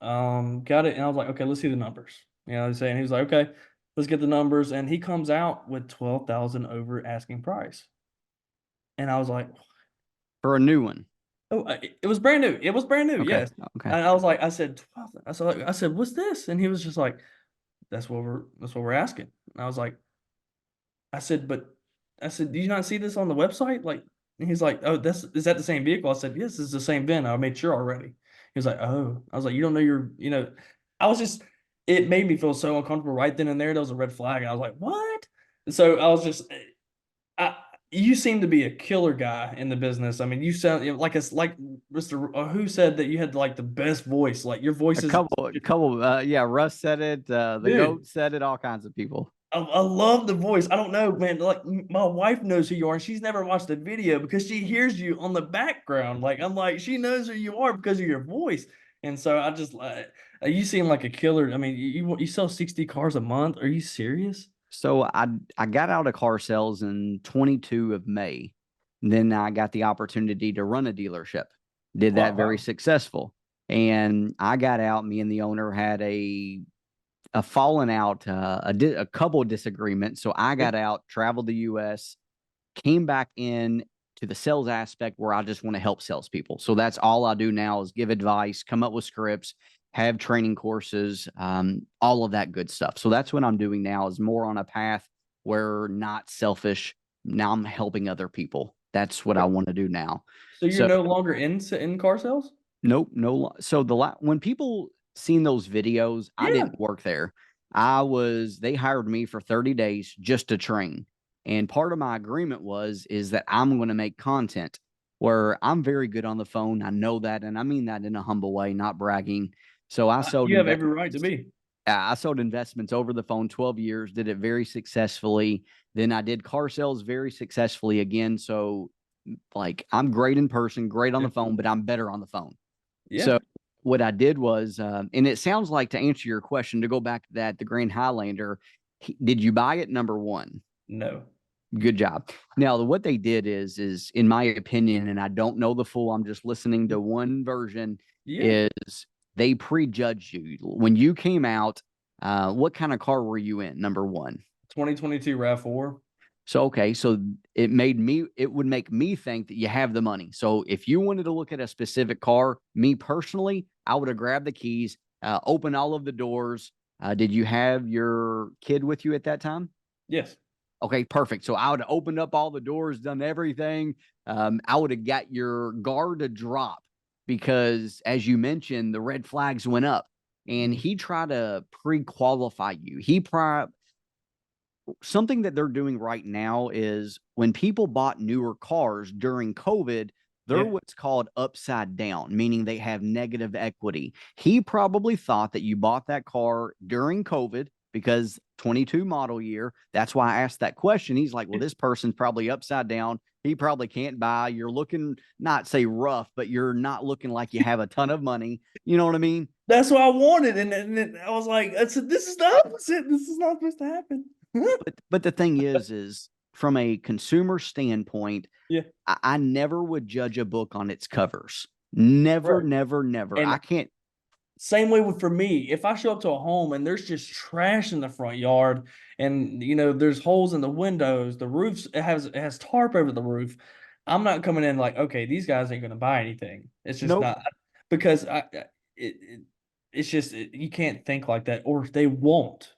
B: Got it, and I was like, okay, let's see the numbers. You know what I'm saying? He was like, okay, let's get the numbers. And he comes out with 12,000 over asking price. And I was like,
A: For a new one.
B: oh, it was brand new. It was brand new,
A: Okay.
B: yes.
A: Okay.
B: And I was like, I said, 12. I said, what's this? And he was just like, that's what we're asking. And I was like, I said, but I said, do you not see this on the website? Like, and he's like, oh, is that the same vehicle? I said, yes, it's the same VIN. I made sure already. He was like, oh, I was like, you don't know I was just, it made me feel so uncomfortable right then and there. There was a red flag. I was like, what? So I was just, I, you seem to be a killer guy in the business. I mean, you sound like it's like Mr. Who said that you had like the best voice? Like your voice is,
A: Yeah, Russ said it, the
B: dude.
A: goat said it, all kinds of people.
B: I love the voice. I don't know, man. Like my wife knows who you are, and she's never watched the video because she hears you on the background. Like I'm like, she knows who you are because of your voice. And so I just you seem like a killer. I mean, you sell 60 cars a month. Are you serious?
A: So I got out of car sales in 22 of May. Then I got the opportunity to run a dealership. Did that very
B: Wow.
A: successful. And I got out, me and the owner had a fallen out, a couple of disagreements. So I
B: Yeah.
A: got out, traveled the US, came back in to the sales aspect where I just want to help salespeople. So that's all I do now is give advice, come up with scripts, have training courses, all of that good stuff. So that's what I'm doing now is more on a path where not selfish. Now I'm helping other people. That's what I want to do now.
B: So you're
A: So
B: no longer in car sales?
A: nope, no. So when people seen those videos, I
B: Yeah.
A: didn't work there. They hired me for 30 days just to train. And part of my agreement is that I'm going to make content where I'm very good on the phone. I know that. And I mean that in a humble way, not bragging. So
B: You have every right to be.
A: I sold investments over the phone 12 years, did it very successfully. Then I did car sales very successfully again. So like I'm great in person, great on
B: Yeah.
A: the phone, but I'm better on the phone.
B: Yeah.
A: So what I did was, and it sounds like to answer your question, to go back to that, the Grand Highlander, did you buy it? Number one,
B: No.
A: good job. Now, what they did is in my opinion, and I don't know the full, I'm just listening to one version,
B: Yeah.
A: is they prejudged you. When you came out, what kind of car were you in? Number one.
B: 2022 RAV4.
A: So okay, so it would make me think that you have the money. So if you wanted to look at a specific car, me personally, I would have grabbed the keys, opened all of the doors. Did you have your kid with you at that time?
B: Yes.
A: Okay, perfect. So I would have opened up all the doors, done everything. I would have got your guard to drop because, as you mentioned, the red flags went up, and
B: Mhm.
A: he tried to pre-qualify you. Something that they're doing right now is when people bought newer cars during COVID, they're
B: Yeah.
A: what's called upside down, meaning they have negative equity. He probably thought that you bought that car during COVID because 22 model year. That's why I asked that question. He's like, well, this person's probably upside down. He probably can't buy. You're looking, not say rough, but you're not looking like you have a ton of money. You know what I mean?
B: That's what I wanted, and I was like, I said, "This is the opposite. This is not supposed to happen."
A: But the thing is from a consumer standpoint,
B: Yeah,
A: I never would judge a book on its covers. Never,
B: right.
A: never, never.
B: And
A: I can't.
B: same way with for me, if I show up to a home and there's just trash in the front yard, and there's holes in the windows, the roofs it has tarp over the roof, I'm not coming in like, okay, these guys ain't gonna buy anything. It's just
A: Nope.
B: not because it's just you can't think like that, or they won't.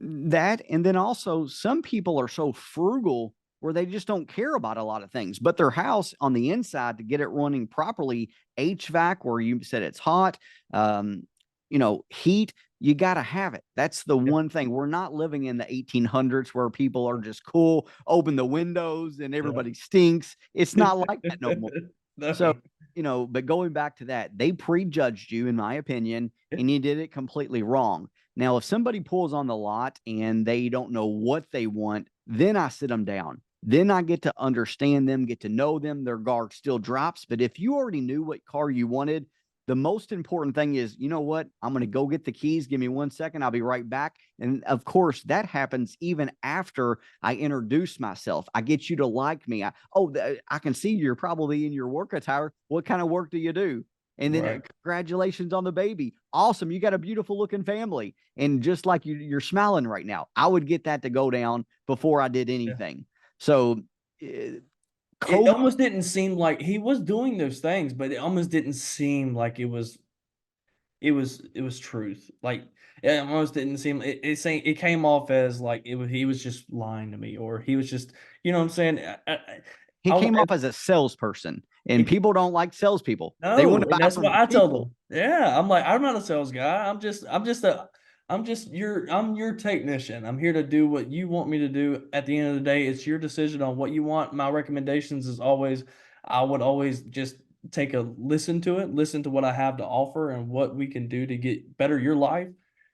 A: That and then also some people are so frugal where they just don't care about a lot of things. But their house on the inside to get it running properly, HVAC, where you said it's hot, um, heat, you got to have it. That's the
B: Yeah.
A: one thing. We're not living in the 1800s where people are just cool, open the windows and
B: No.
A: everybody stinks. It's not like that no more. So,
B: No.
A: but going back to that, they prejudged you, in my opinion,
B: Yeah.
A: and you did it completely wrong. Now, if somebody pulls on the lot and they don't know what they want, then I sit them down. Then I get to understand them, get to know them. Their guard still drops. But if you already knew what car you wanted, the most important thing is, you know what? I'm going to go get the keys. Give me 1 second. I'll be right back. And of course, that happens even after I introduce myself. I get you to like me. I can see you're probably in your work attire. What kind of work do you do? And then
B: Right.
A: congratulations on the baby. Awesome. You got a beautiful looking family. And just like you're smiling right now, I would get that to go down before I did
B: Yeah.
A: anything. So, uh,
B: It
A: COVID,
B: almost didn't seem like he was doing those things, but it almost didn't seem like it was truth. Like it almost didn't seem it came off as like he was just lying to me, or he was just, you know what I'm saying?
A: he
B: I,
A: came off as a salesperson, and
B: he,
A: people don't like salespeople. They want
B: no,
A: to
B: and
A: buy
B: that's
A: from
B: what
A: the
B: I tell
A: people.
B: them. Yeah, I'm like, I'm not a sales guy. I'm your technician. I'm here to do what you want me to do. At the end of the day, it's your decision on what you want. My recommendations is always, I would always just take a listen to it, listen to what I have to offer and what we can do to get better your life.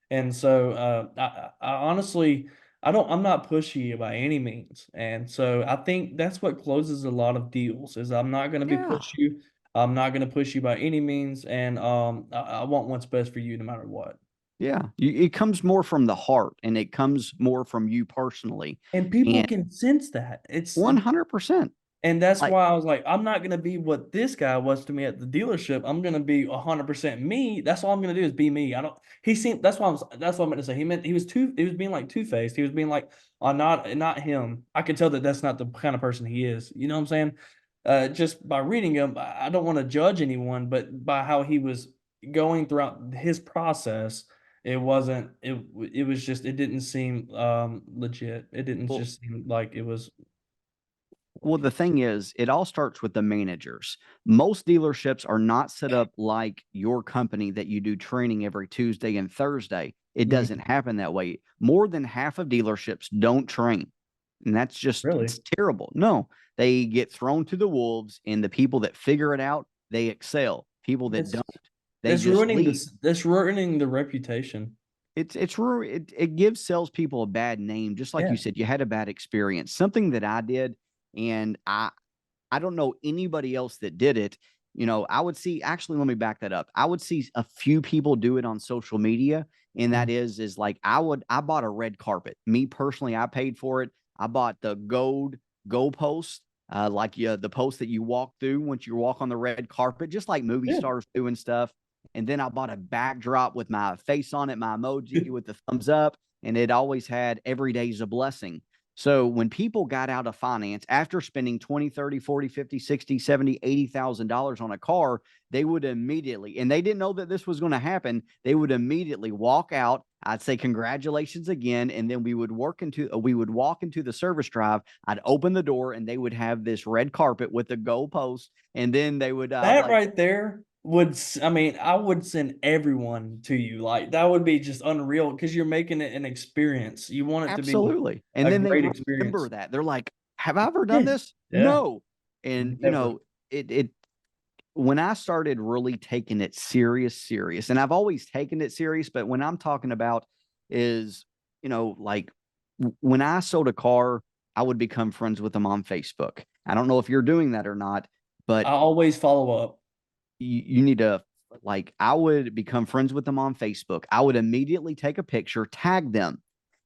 B: And so, I honestly, I'm not pushy by any means. And so I think that's what closes a lot of deals is I'm not going to be
A: Yeah.
B: push you. I'm not going to push you by any means, and I want what's best for you no matter what.
A: Yeah. It comes more from the heart, and it comes more from you personally.
B: And people
A: And
B: can sense that.
A: 100%.
B: And that's
A: Like,
B: why I was like, I'm not gonna be what this guy was to me at the dealership. I'm gonna be 100% me. That's all I'm gonna do is be me. I don't. He seemed. That's what I meant to say. He was too. He was being like two faced. He was being like, not him. I could tell that that's not the kind of person he is. You know what I'm saying? Just by reading him, I don't want to judge anyone, but by how he was going throughout his process, it wasn't. It was just. It didn't seem legit. It didn't
A: well,
B: just seem like it was.
A: Well, the thing is, it all starts with the managers. Most dealerships are not set up like your company that you do training every Tuesday and Thursday. It doesn't
B: Mhm.
A: happen that way. More than half of dealerships don't train. And that's just,
B: Really.
A: it's terrible. No, they get thrown to the wolves, and the people that figure it out, they excel. People that
B: That's
A: don't, they just leave.
B: that's ruining the reputation.
A: It gives salespeople a bad name, just like you
B: Yeah.
A: said. You had a bad experience. Something that I did, and I don't know anybody else that did it. I would see, actually, let me back that up. I would see a few people do it on social media. And that
B: Mhm.
A: is like, I bought a red carpet. Me personally, I paid for it. I bought the gold post, like, yeah, the post that you walk through once you walk on the red carpet, just like movie
B: Yeah.
A: stars do and stuff. And then I bought a backdrop with my face on it, my emoji with the thumbs up. And it always had "Every day's a blessing." So when people got out of finance after spending 20, 30, 40, 50, 60, 70, $80,000 on a car, they would immediately, and they didn't know that this was going to happen, they would immediately walk out. I'd say congratulations again, and then we would walk into the service drive. I'd open the door, and they would have this red carpet with the goalpost, and then they would
B: That
A: like,
B: right there I mean, I would send everyone to you. Like that would be just unreal because you're making it an experience. You want it to be
A: absolutely. And
B: a
A: then they
B: great
A: remember
B: experience.
A: that. They're like, have I ever done
B: Yeah.
A: this?
B: Yeah.
A: No. And
B: Never.
A: it when I started really taking it serious, and I've always taken it serious, but when I'm talking about is, like, when I sold a car, I would become friends with them on Facebook. I don't know if you're doing that or not,
B: I
A: but
B: always follow up.
A: you need to, like, I would become friends with them on Facebook. I would immediately take a picture, tag them.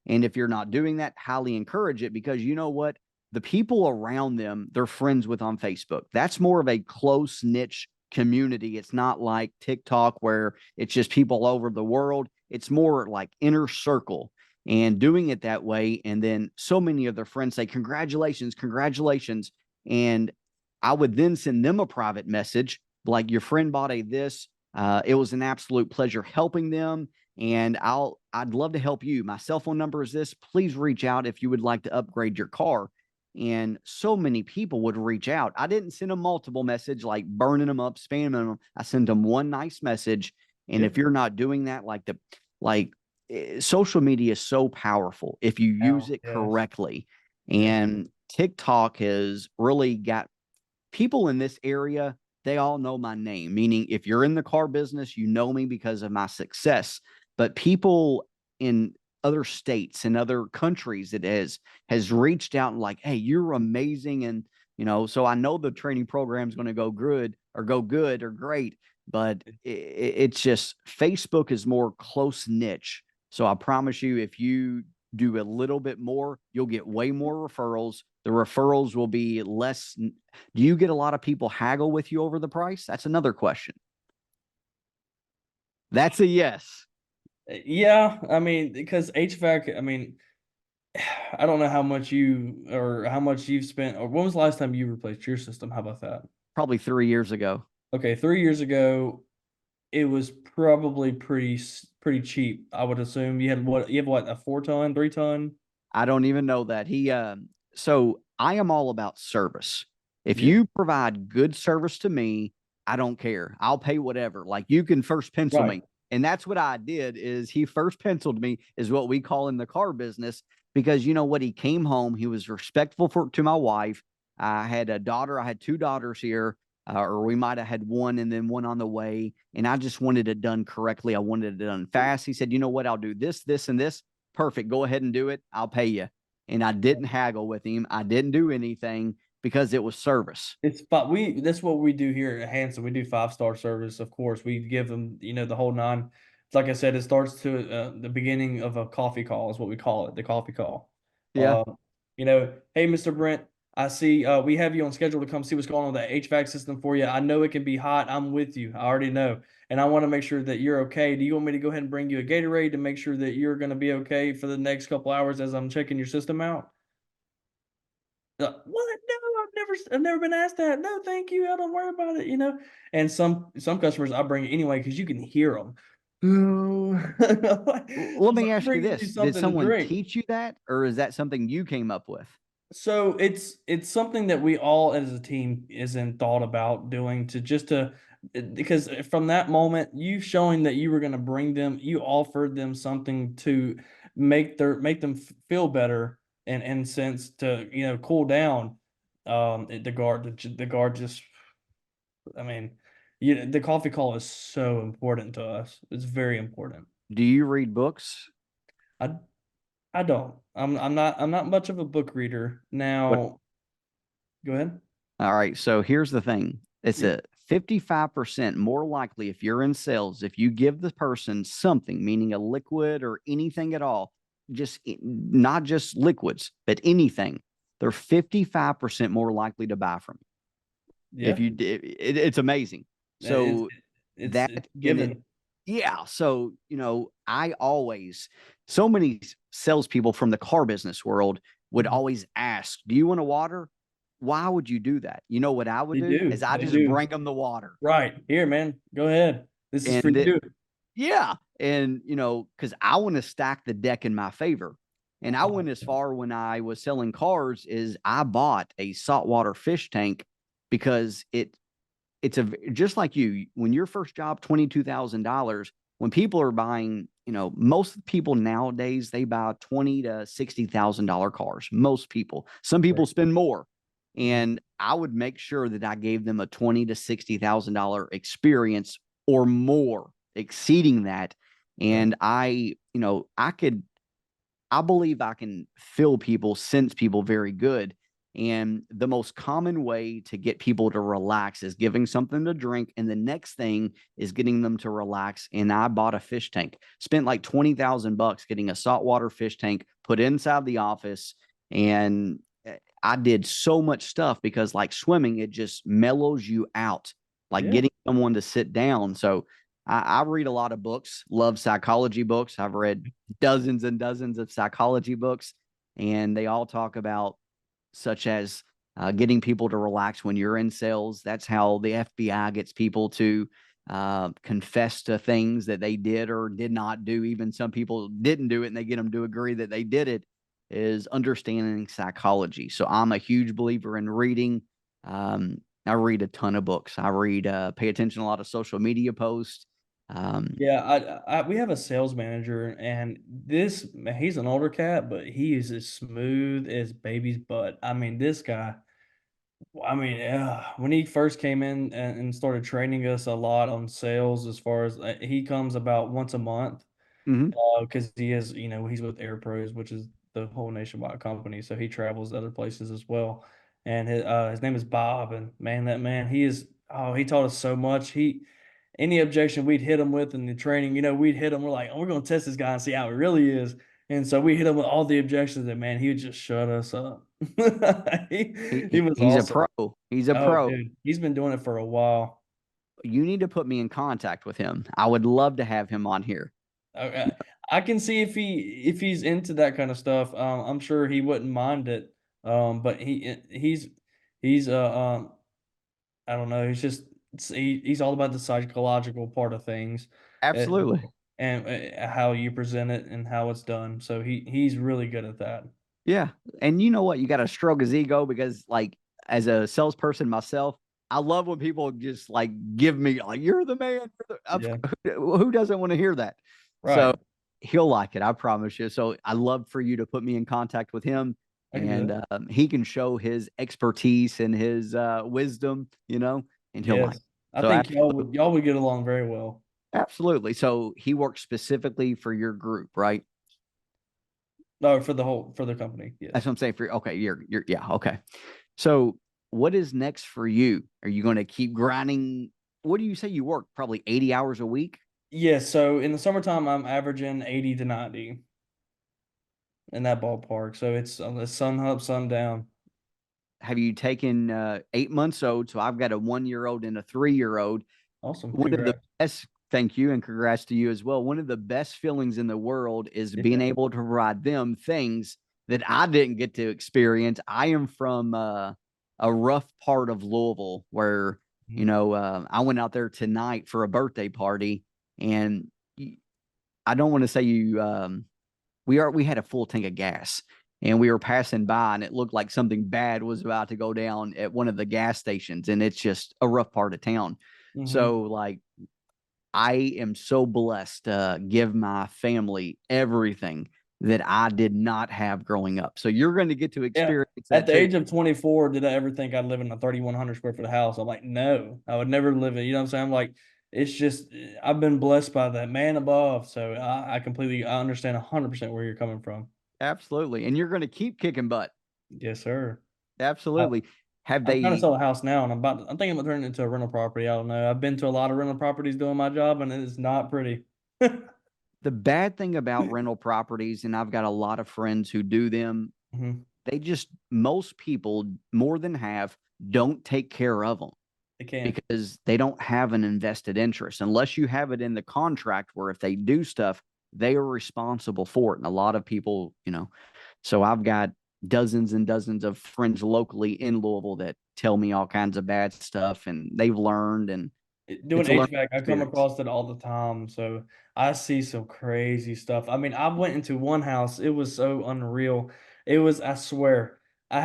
A: And if you're not doing that, highly encourage it, because you know what? The people around them, they're friends with on Facebook. That's more of a close niche community. It's not like TikTok where it's just people all over the world. It's more like inner circle, and doing it that way. And then so many of their friends say, congratulations, congratulations. And I would then send them a private message like, your friend bought a this. It was an absolute pleasure helping them, and I'd love to help you. My cell phone number is this. Please reach out if you would like to upgrade your car. And so many people would reach out. I didn't send them multiple message like burning them up, spamming them. I sent them one nice message. And
B: Yeah.
A: if you're not doing that, like social media is so powerful if you use
B: Now,
A: it
B: yes.
A: correctly.
B: Yeah.
A: And TikTok has really got people in this area. They all know my name, meaning if you're in the car business, you know me because of my success. But people in other states and other countries that has reached out and like, hey, you're amazing. And so I know the training program is going to go good or great, but it's just Facebook is more close niche. So I promise you, if you do a little bit more, you'll get way more referrals. The referrals will be less. Do you get a lot of people haggle with you over the price? That's another question. That's a yes.
B: Yeah, I mean, because HVAC, I mean, I don't know how much how much you've spent, or when was the last time you replaced your system? How about that?
A: Probably 3 years ago.
B: Okay, 3 years ago, it was probably pretty cheap. I would assume you have what, a 4 ton, 3 ton?
A: I don't even know that. So I am all about service. If
B: Yeah.
A: you provide good service to me, I don't care. I'll pay whatever. Like you can first pencil
B: Right.
A: me. And that's what I did is he first penciled me is what we call in the car business because you know what he came home he was respectful to my wife. I had a daughter, I had two daughters here, or we might have had one and then one on the way, and I just wanted it done correctly. I wanted it done fast. He said, you know what, I'll do this and this. Perfect, go ahead and do it, I'll pay you. And I didn't haggle with him, I didn't do anything because it was service.
B: It's but that's what we do here at Hanson. We do 5-star service, of course. We give them, the whole nine. Like I said, it starts to the beginning of a coffee call is what we call it, the coffee call.
A: Yeah.
B: Hey, Mr. Brent, I see we have you on schedule to come see what's going on with that HVAC system for you. I know it can be hot. I'm with you. I already know. And I want to make sure that you're okay. Do you want me to go ahead and bring you a Gatorade to make sure that you're going to be okay for the next couple hours as I'm checking your system out? What? No, I've never been asked that. No, thank you. I don't worry about it. And some customers I bring it anyway because you can hear them.
A: Let me
B: I'm
A: ask you
B: bringing you
A: this. Did
B: something to
A: someone
B: drink.
A: teach you that, or is that something you came up with?
B: So it's something that we all as a team is in thought about doing to just to because from that moment you showing that you were going to bring them, you offered them something to make them feel better and sense to cool down. The guard just, I mean, the coffee call is so important to us. It's very important.
A: Do you read books?
B: I I don't. I'm not much of a book reader
A: What?
B: now. Go ahead.
A: All right. So here's the thing. It's
B: Yeah.
A: a 55% more likely if you're in sales, if you give the person something, meaning a liquid or anything at all, not just liquids, but anything, they're 55% more likely to buy from you. If
B: Yeah.
A: you did, it's amazing.
B: It's
A: So
B: it's
A: that
B: it's
A: and it,
B: given.
A: yeah. So, I always, so many salespeople from the car business world would
B: Mhm.
A: always ask, do you want a water? Why would you do that? You know what I would
B: They
A: do
B: do.
A: is I
B: They
A: just
B: do.
A: bring them the water.
B: Right. Here, man. Go ahead. This is for
A: And
B: you.
A: yeah. And, because I want to stack the deck in my favor. And I went as far when I was selling cars is I bought a saltwater fish tank because it's just like you when your first job $22,000 when people are buying most people nowadays they buy 20 to $60,000 cars, most people, some people
B: Right.
A: spend more,
B: Mhm.
A: and I would make sure that I gave them a 20 to $60,000 experience or more exceeding that.
B: Right.
A: And I believe I can feel people, sense people very good. And the most common way to get people to relax is giving something to drink. And the next thing is getting them to relax. And I bought a fish tank, spent like 20,000 bucks getting a saltwater fish tank put inside the office. And I did so much stuff because, like swimming, it just mellows you out, like
B: Yeah.
A: getting someone to sit down. So I read a lot of books, love psychology books. I've read dozens and dozens of psychology books, and they all talk about such as getting people to relax when you're in sales. That's how the FBI gets people to confess to things that they did or did not do. Even some people didn't do it, and they get them to agree that they did it. Is understanding psychology. So I'm a huge believer in reading. I read a ton of books. I read, pay attention to a lot of social media posts. Um,
B: Yeah, we have a sales manager, and he's an older cat, but he is as smooth as baby's butt. I mean, this guy. I mean, when he first came in and started training us a lot on sales, as far as he comes about once a month,
A: mhm.
B: because he is, he's with Air Pros, which is the whole nationwide company. So he travels to other places as well. And his name is Bob. And man, that man, he taught us so much. Any objection we'd hit him with in the training, we'd hit him. We're like, oh, we're going to test this guy and see how he really is. And so we hit him with all the objections, and man, he would just shut us up. He was
A: He's a
B: awesome.
A: pro. He's a
B: Oh,
A: pro.
B: dude, he's been doing it for a while.
A: You need to put me in contact with him. I would love to have him on here.
B: Okay. I can see if he's into that kind of stuff. I'm sure he wouldn't mind it. But he's I don't know. He's all about the psychological part of things, uh,
A: Absolutely.
B: and how you present it and how it's done. So he's really good at that.
A: Yeah. And you know what? You got to stroke his ego because, like, as a salesperson myself, I love when people just like give me like you're the man.
B: Yeah.
A: Who doesn't want to hear that? So
B: Right.
A: he'll like it, I promise you. So I love for you to put me in contact with him,
B: I can do
A: and
B: that.
A: he can show his expertise and his wisdom, and he'll like.
B: Yes. I
A: So
B: think
A: absolutely,
B: y'all would get along very well.
A: absolutely. So he works specifically for your group, right?
B: No, for the company.
A: That's
B: Yes.
A: what I'm saying. For okay, you're yeah, okay. So what is next for you? Are you going to keep grinding? What do you say you work? Probably 80 hours a week?
B: Yes. So in the summertime, I'm averaging 80 to 90 in that ballpark. So it's sun up, sun down.
A: Have you taken 8 months old? So I've got a 1 year old and a 3 year old.
B: Awesome.
A: One of the
B: Congrats.
A: best, thank you, and congrats to you as well. One of the best feelings in the world is being
B: Yeah.
A: able to provide them things that I didn't get to experience. I am from a rough part of Louisville where,
B: Mhm.
A: I went out there tonight for a birthday party, and I don't want to say we had a full tank of gas, and we were passing by, and it looked like something bad was about to go down at one of the gas stations, and it's just a rough part of town.
B: Mhm.
A: So like I am so blessed to give my family everything that I did not have growing up. So you're going to get to
B: Yeah.
A: experience
B: At
A: that
B: the
A: too.
B: age of 24, did I ever think I'd live in a 3,100 square foot house? I'm like, no, I would never live it. You know what I'm saying? I'm like, it's just, I've been blessed by that man above. So I understand 100% where you're coming from.
A: Absolutely. And you're going to keep kicking butt.
B: Yes, sir. I,
A: Absolutely. Have
B: I'm trying to
A: they
B: sell a house now, and I'm thinking about turning it into a rental property. I don't know. I've been to a lot of rental properties doing my job, and it's not pretty.
A: the bad thing about rental properties, and I've got a lot of friends who do them,
B: Mhm.
A: most people more than half don't take care of them
B: They can't.
A: because they don't have an invested interest unless you have it in the contract where if they do stuff, they are responsible for it. And a lot of people, so I've got dozens and dozens of friends locally in Louisville that tell me all kinds of bad stuff, and they've learned, and
B: Doing
A: it's a learning
B: HVAC, I come
A: experience.
B: across it all the time. So I see some crazy stuff. I mean, I went into one house, it was so unreal. It was, I swear, I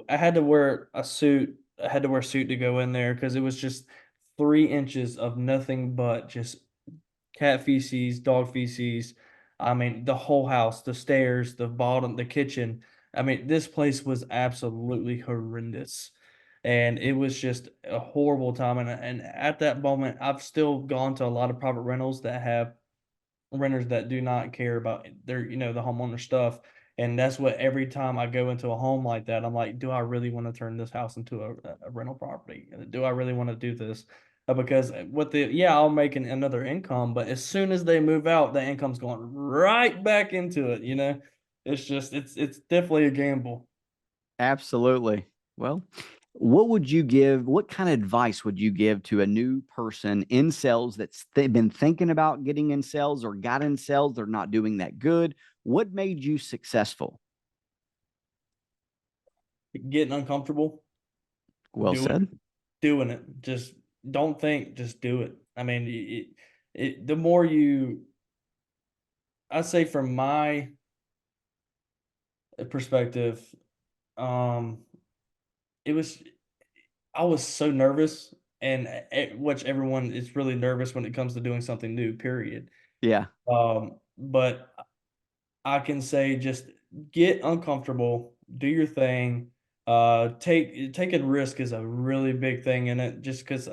B: had to wear a suit. I had to wear a suit to go in there because it was just 3 inches of nothing but just cat feces, dog feces. I mean, the whole house, the stairs, the bottom, the kitchen. I mean, this place was absolutely horrendous. And it was just a horrible time. And at that moment, I've still gone to a lot of private rentals that have renters that do not care about their, the homeowner stuff. And that's what every time I go into a home like that, I'm like, do I really want to turn this house into a rental property? Do I really want to do this? Because yeah, I'll make another income, but as soon as they move out, the income's going right back into it. It's just, it's definitely a gamble.
A: Absolutely. Well, what kind of advice would you give to a new person in sales that's been thinking about getting in sales or got in sales, they're not doing that good? What made you successful?
B: Getting uncomfortable,
A: Well
B: doing
A: said.
B: doing it. Just don't think, just do it. I mean, the more I say from my perspective, um, it was I was so nervous, and which everyone is really nervous when it comes to doing something new. Period.
A: Yeah,
B: But I can say just get uncomfortable, do your thing. Taking risk is a really big thing in it. Just because,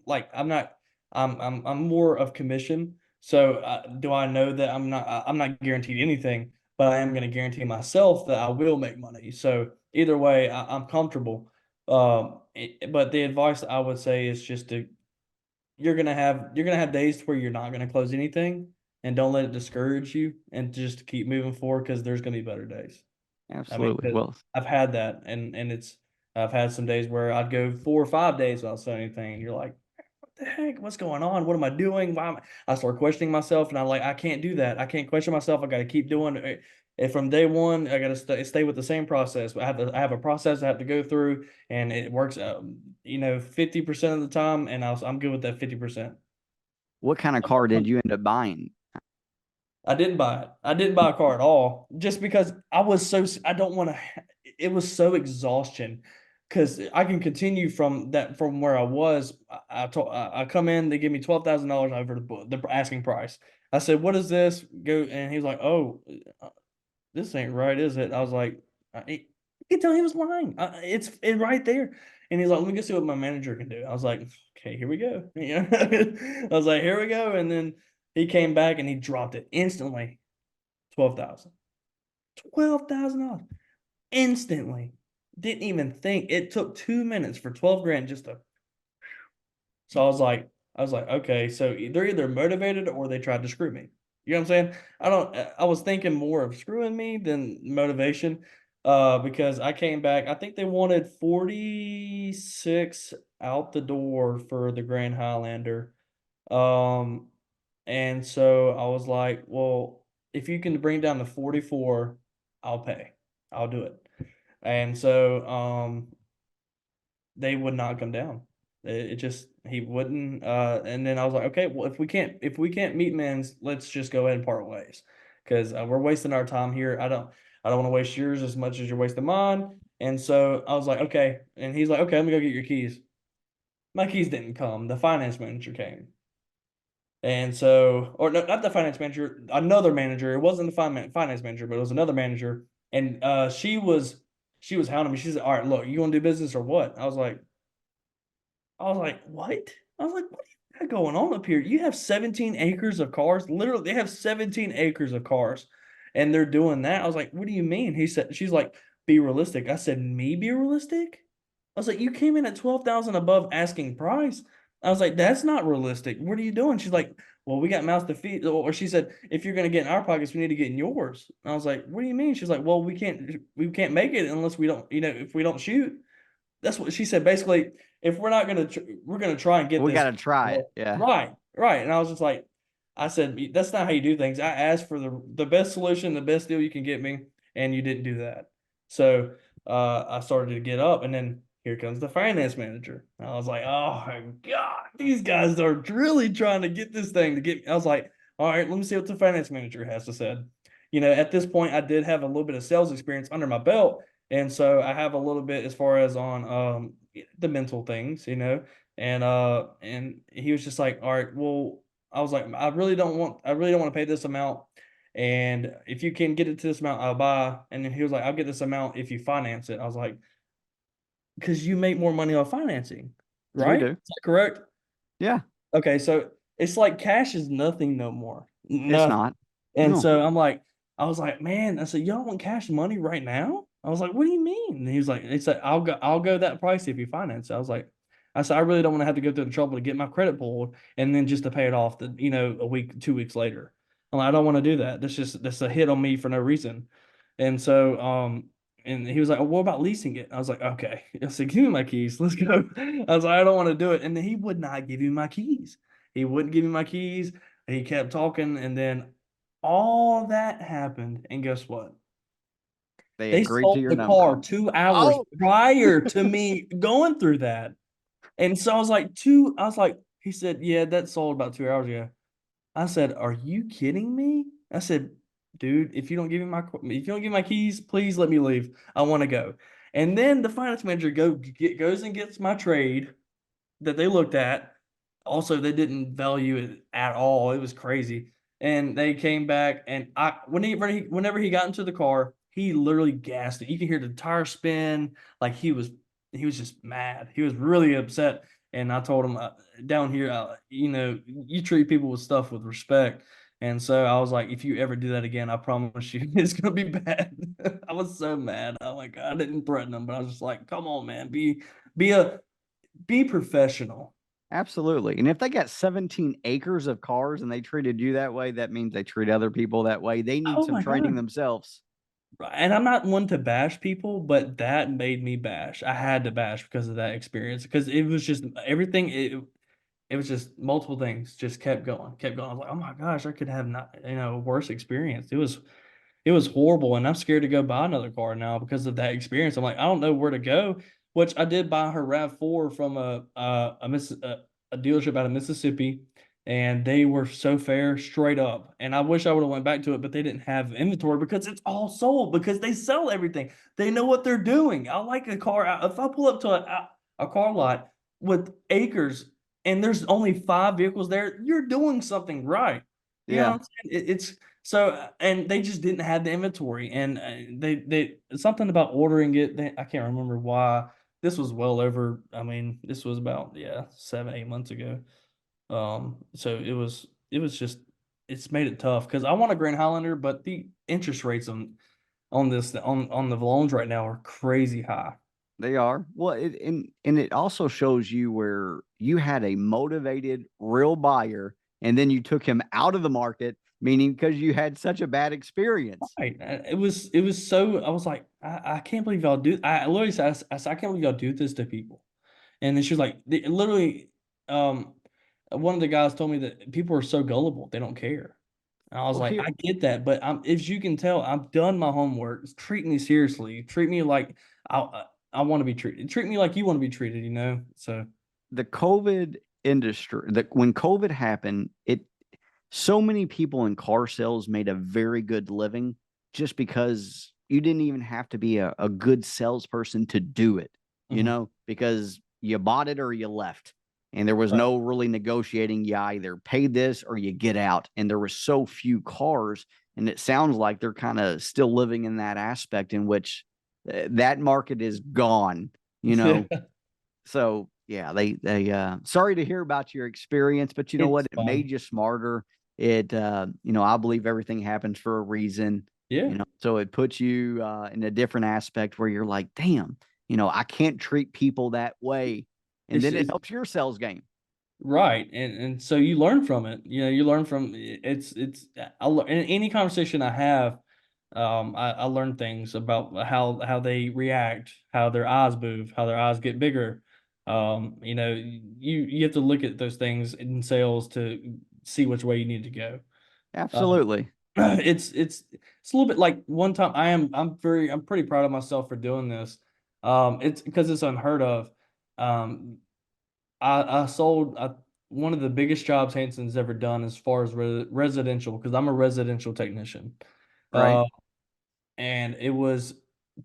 B: like, I'm more of commission. So do I know that I'm not guaranteed anything, but I am going to guarantee myself that I will make money. So either way, I'm comfortable. But the advice I would say is just to you're gonna have days where you're not gonna close anything, and don't let it discourage you, and just keep moving forward because there's gonna be better days. I mean,
A: absolutely.
B: because
A: Well,
B: I've had that, and I've had some days where I'd go 4 or 5 days without saying anything, and you're like, "What the heck? What's going on? What am I doing? Why am I start questioning myself, and I'm like, I can't do that. I can't question myself. I got to keep doing it. And from day one, I got to stay with the same process. I have a process I have to go through, and it works. 50% of the time, and I'm good with that 50%.
A: what kind of car did you end up buying?
B: I didn't buy it. I didn't buy a car at all, just because I don't want to. It was so exhaustion. because I can continue from where I was. I come in, they give me $12,000 over the asking price. I said, "What is this?" Go, and he's like, "Oh, this ain't right, is it?" I was like, I could tell he was lying. It's right there. And he's like, "Let me go see what my manager can do." I was like, "Okay, here we go." I was like, "Here we go." And then he came back and he dropped it instantly. 12,000. $12,000 instantly. Didn't even think. It took 2 minutes for 12 grand just to. So I was like, okay, so they're either motivated or they tried to screw me. You know what I'm saying? I was thinking more of screwing me than motivation. Because I came back, I think they wanted 46 out the door for the Grand Highlander. Um, and so I was like, well, if you can bring down to 44, I'll pay. I'll do it. And so they would not come down. It just he wouldn't. And then I was like, okay, well, if we can't meet men's, let's just go ahead and part ways, because we're wasting our time here. I don't want to waste yours as much as you're wasting mine. And so I was like, okay. And he's like, okay, let me go get your keys. My keys didn't come. The finance manager came. And so, or no, not the finance manager, another manager. It wasn't the finance manager, but it was another manager. And she was hounding me. She said, "All right, look, you want to do business or what?" I was like, "What?" I was like, "What do you got going on up here? You have 17 acres of cars. Literally, they have 17 acres of cars, and they're doing that." I was like, "What do you mean?" She's like, "Be realistic." I said, "Me be realistic?" I was like, "You came in at 12,000 above asking price." I was like, "That's not realistic. What are you doing?" She's like, "Well, we got mouths to feed." Or she said, "If you're gonna get in our pockets, we need to get in yours." And I was like, "What do you mean?" She's like, "Well, we can't make it unless we don't, if we don't shoot." That's what she said. Basically, if we're not gonna, we're gonna try and get
A: We
B: this.
A: got to try it. Yeah.
B: Right, right. And I was just like, I said, that's not how you do things. I asked for the best solution, the best deal you can get me, and you didn't do that. So I started to get up, and then here comes the finance manager. I was like, oh my God, these guys are really trying to get this thing to get me. I was like, all right, let me see what the finance manager has to say. At this point, I did have a little bit of sales experience under my belt. And so I have a little bit as far as on the mental things, and he was just like, all right, well, I was like, I really don't want to pay this amount. And if you can get it to this amount, I'll buy. And then he was like, I'll get this amount if you finance it. I was like, because you make more money off financing,
A: We
B: right? Is
A: do.
B: that correct?
A: Yeah.
B: Okay, so it's like cash is nothing no more.
A: It's
B: Nothing.
A: not.
B: And
A: No.
B: so I was like, man, I said, y'all want cash money right now? I was like, what do you mean? And he said, I'll go that price if you finance. I said, I really don't want to have to go through the trouble to get my credit pulled and then just to pay it off a week, 2 weeks later. I'm like, I don't want to do that. That's a hit on me for no reason. And so, and he was like, oh, what about leasing it? I was like, okay. I said, give me my keys. Let's go. I was like, I don't want to do it. And then he would not give me my keys. He wouldn't give me my keys. He kept talking. And then all that happened. And guess what?
A: They
B: They
A: agreed to
B: sold
A: your
B: the
A: number.
B: car 2 hours
A: Oh,
B: prior to me going through that. And so I was like, he said, yeah, that sold about 2 hours ago. I said, "Are you kidding me?" I said, "Dude, if you don't give me my keys, please let me leave. I want to go." And then the finance manager goes and gets my trade that they looked at. Also, they didn't value it at all. It was crazy. And they came back, and whenever he got into the car, he literally gassed it. You can hear the tire spin. Like he was just mad. He was really upset. And I told him, down here, you treat people with stuff with respect. And so I was like, if you ever do that again, I promise you, it's gonna be bad. I was so mad. Oh my God, I didn't threaten him, but I was just like, come on, man, be a be professional.
A: absolutely. And if they got 17 acres of cars and they treated you that way, that means they treat other people that way. They need
B: Oh
A: some
B: my
A: training
B: God.
A: themselves.
B: And I'm not one to bash people, but that made me bash. I had to bash because of that experience because it was just everything. It was just multiple things just kept going, kept going. I was like, oh my gosh, I could have not, worse experience. It was horrible. And I'm scared to go buy another car now because of that experience. I'm like, I don't know where to go, which I did buy her RAV4 from a dealership out of Mississippi. and they were so fair straight up. And I wish I would have went back to it, but they didn't have inventory because it's all sold because they sell everything. They know what they're doing. I like a car. If I pull up to a car lot with acres and there's only 5 vehicles there, you're doing something right. You know
A: Yeah.
B: what I'm saying? It's so, and they just didn't have the inventory, and they something about ordering it. I can't remember why. This was well over. I mean, this was about, yeah, 7, 8 months ago. So it was just, it's made it tough because I want a Grand Highlander, but the interest rates on the loans right now are crazy high.
A: They are. Well, and it also shows you where you had a motivated, real buyer, and then you took him out of the market, meaning because you had such a bad experience.
B: Right. It was so, I was like, I can't believe y'all do. I literally said, I said, I can't believe y'all do this to people. And then she was like, literally, um, one of the guys told me that people are so gullible, they don't care. And I was
A: Well,
B: like,
A: here
B: I get that, but if you can tell, I've done my homework. Treat me seriously. Treat me like I want to be treated. Treat me like you want to be treated. So
A: the COVID industry, that when COVID happened, it so many people in car sales made a very good living just because you didn't even have to be a good salesperson to do it,
B: mhm,
A: because you bought it or you left. And there was
B: right.
A: no really negotiating. You either paid this or you get out. And there were so few cars. And it sounds like they're kind of still living in that aspect in which that market is gone, you know. So yeah, they sorry to hear about your experience, but you know what?
B: It's
A: It
B: fine.
A: made you smarter. I believe everything happens for a reason,
B: Yeah.
A: so it puts you in a different aspect where you're like, damn, I can't treat people that way. And
B: It's
A: then it
B: it's
A: helps your sales game.
B: right, and so you learn from it. You learn from it's in any conversation I have, I learn things about how they react, how their eyes move, how their eyes get bigger. You have to look at those things in sales to see which way you need to go. Um,
A: Absolutely.
B: it's a little bit like one time I'm pretty proud of myself for doing this. It's because it's unheard of. Um, I sold one of the biggest jobs Hanson's ever done as far as residential, because I'm a residential technician.
A: Right.
B: Uh, and it was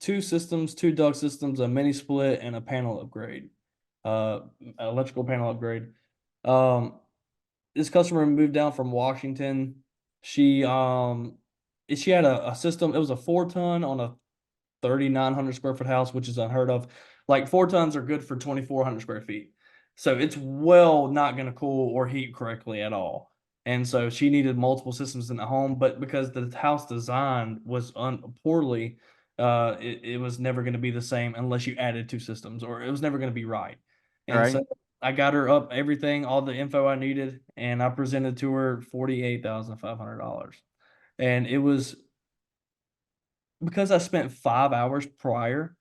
B: two systems, two duct systems, a mini split, and a panel upgrade, uh, electrical panel upgrade. Um, this customer moved down from Washington. She she had a system. It was a 4 ton on a 3,900 square foot house, which is unheard of. Like 4 tons are good for 2,400 square feet. So it's well not going to cool or heat correctly at all. And so she needed multiple systems in the home, but because the house design was poorly, it was never going to be the same unless you added two systems, or it was never going to be right. And
A: Right.
B: so I got her up everything, all the info I needed, and I presented to her $48,500. And it was because I spent 5 hours prior,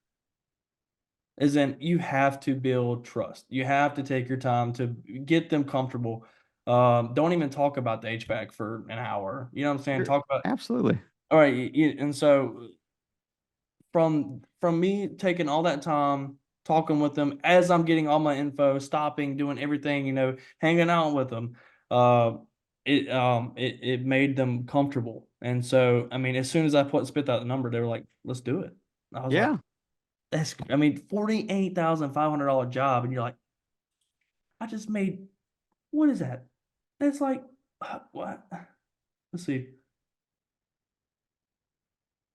B: is in you have to build trust. You have to take your time to get them comfortable. Don't even talk about the HVAC for an hour. You know what I'm saying?
A: You're
B: Talk about,
A: absolutely.
B: all right, and so from me taking all that time talking with them as I'm getting all my info, stopping, doing everything, hanging out with them, uh, it made them comfortable. And so, I mean, as soon as I spit that number, they were like, "Let's do it." I was like,
A: Yeah.
B: I mean, $48,500 job, and you're like, I just made, what is that? It's like, what? Let's see,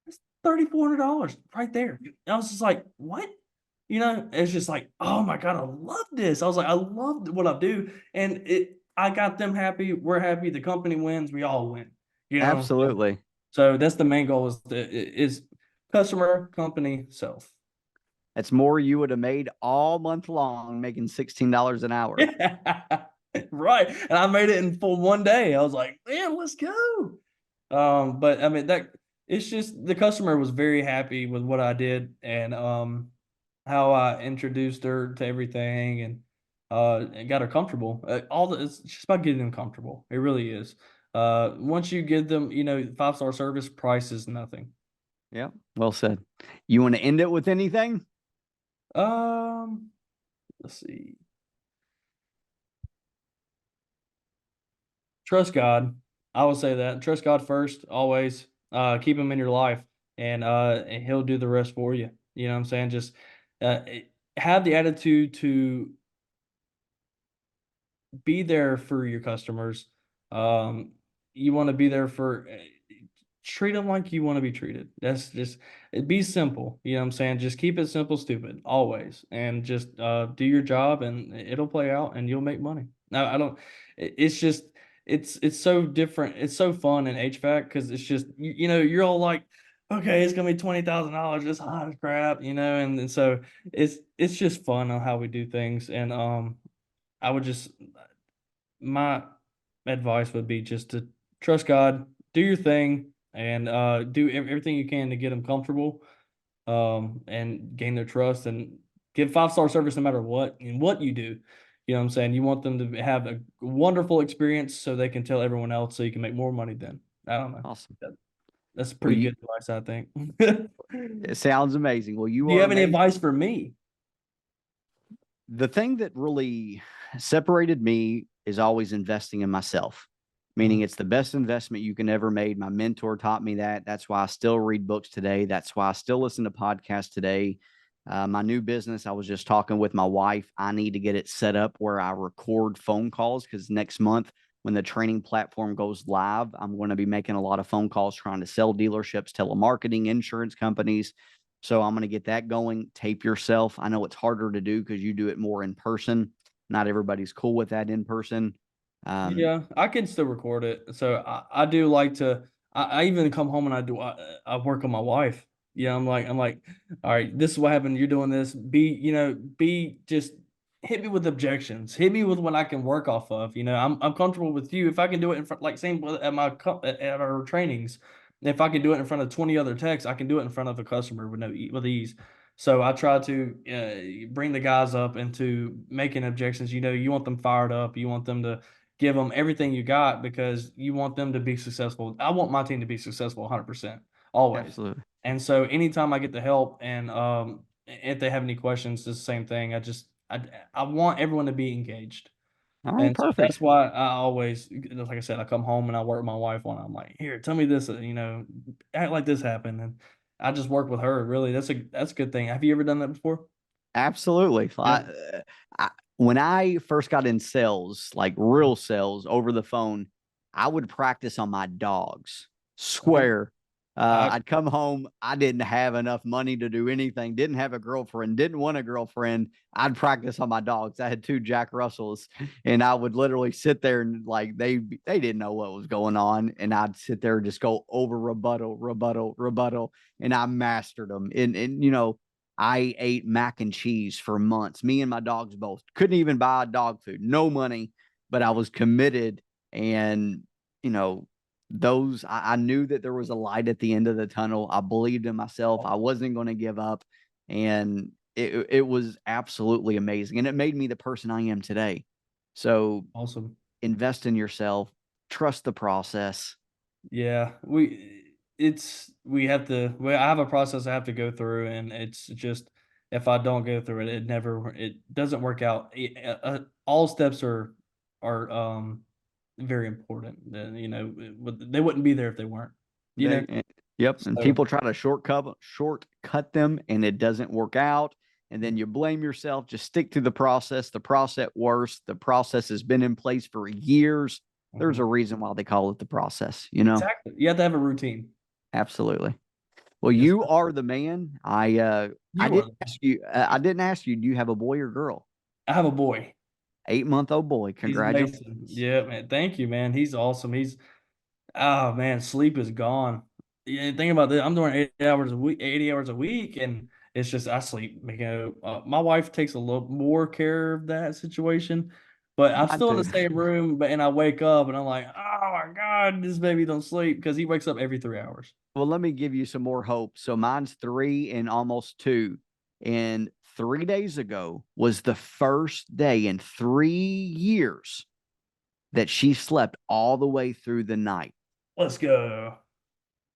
B: it's $3,400 right there. I was just like, what? It's just like, oh my god, I love this. I was like, I love what I do, and I got them happy. We're happy. The company wins. We all win. So,
A: Absolutely.
B: so that's the main goal, is customer, company, self.
A: That's more you would have made all month long making $16 an hour.
B: Yeah. Right. And I made it in for one day. I was like, man, let's go. But I mean that it's just the customer was very happy with what I did, and how I introduced her to everything, and got her comfortable. It's just about getting them comfortable. It really is. Once you give them, 5-star service, price is nothing.
A: Yeah. Well said. You want to end it with anything?
B: Um, let's see. Trust God. I will say that. Trust God first, always. Keep him in your life, and he'll do the rest for you. You know what I'm saying? Just uh, have the attitude to be there for your customers. Um, you want to be there for treat them like you want to be treated. That's just be simple. You know what I'm saying? Just keep it simple, stupid, always, and just do your job, and it'll play out, and you'll make money. Now, I don't. It's just it's so different. It's so fun in HVAC because it's just you know you're all like, okay, it's gonna be $20,000. It's hot as crap, you know, and so it's just fun on how we do things, and I would just my advice would be just to trust God, do your thing, and do everything you can to get them comfortable, and gain their trust, and give 5-star service no matter what and what you do. You know what I'm saying? You want them to have a wonderful experience so they can tell everyone else so you can make more money then. I don't know.
A: Awesome.
B: That's
A: Well,
B: pretty good advice, I think.
A: it sounds amazing. Well, you
B: Do you
A: are
B: have any
A: amazing.
B: advice for me?
A: The thing that really separated me is always investing in myself, meaning
B: Mhm.
A: it's the best investment you can ever make. My mentor taught me that. That's why I still read books today. That's why I still listen to podcasts today. My new business, I was just talking with my wife. I need to get it set up where I record phone calls because next month, when the training platform goes live, I'm going to be making a lot of phone calls trying to sell dealerships, telemarketing, insurance companies. So I'm going to get that going. Tape yourself. I know it's harder to do because you do it more in person. Not everybody's cool with that in person. Um,
B: Yeah, I can still record it. So I do like to. I even come home and I work on my wife. Yeah, I'm like, all right, this is what happened. You're doing this. Be just hit me with objections. Hit me with what I can work off of. I'm comfortable with you if I can do it in front, like same at at our trainings. If I can do it in front of 20 other techs, I can do it in front of a customer with ease. So I try to bring the guys up into making objections. You want them fired up. You want them to give them everything you got because you want them to be successful. I want my team to be successful 100%, always.
A: Absolutely.
B: And so anytime I get the help and if they have any questions, it's the same thing. I want everyone to be engaged.
A: All right,
B: And so that's
A: perfect.
B: why I always, like I said, I come home and I work with my wife on it. I'm like, here, tell me this, act like this happened. And I just work with her. Really, that's a good thing. Have you ever done that before?
A: Absolutely.
B: Yeah.
A: When I first got in sales, like real sales over the phone, I would practice on my dogs.
B: Okay.
A: Swear.
B: I,
A: I'd come home. I didn't have enough money to do anything. Didn't have a girlfriend. Didn't want a girlfriend. I'd practice on my dogs. I had two Jack Russells, and I would literally sit there and like they didn't know what was going on, and I'd sit there and just go over rebuttal, rebuttal, rebuttal, and I mastered them. And I ate mac and cheese for months. Me and my dogs both couldn't even buy dog food, no money, but I was committed. And, you know, I knew that there was a light at the end of the tunnel. I believed in myself. I wasn't going to give up. And it was absolutely amazing. And it made me the person I am today. So
B: awesome.
A: invest in yourself, trust the process.
B: Yeah, we have to. Well, I have a process I have to go through, and it's just if I don't go through it, it doesn't work out. All steps are very important. They wouldn't be there if they weren't. You know,
A: Yep. And
B: so
A: people try to shortcut them and it doesn't work out. And then you blame yourself. Just stick to the process. The process works. The process has been in place for years. There's
B: mhm.
A: a reason why they call it the process.
B: Exactly. You have to have a routine.
A: Absolutely. Well,
B: Yes,
A: you
B: sir.
A: are the man. I
B: You are.
A: didn't ask you. I didn't ask you. Do you have a boy or girl?
B: I have a boy.
A: 8-month-old boy.
B: He's amazing.
A: Congratulations.
B: Yeah, man. Thank you, man. He's awesome. Oh man, sleep is gone. Yeah, think about that. I'm doing 8 hours a week, 80 hours a week, and it's just I sleep. My wife takes a little more care of that situation, but I'm
A: Mine
B: still in the
A: too.
B: same room. But and I wake up and I'm like, oh my god, this baby don't sleep because he wakes up every 3 hours.
A: Well, let me give you some more hope. So mine's 3 and almost 2. And 3 days ago was the first day in 3 years that she slept all the way through the night.
B: Let's go.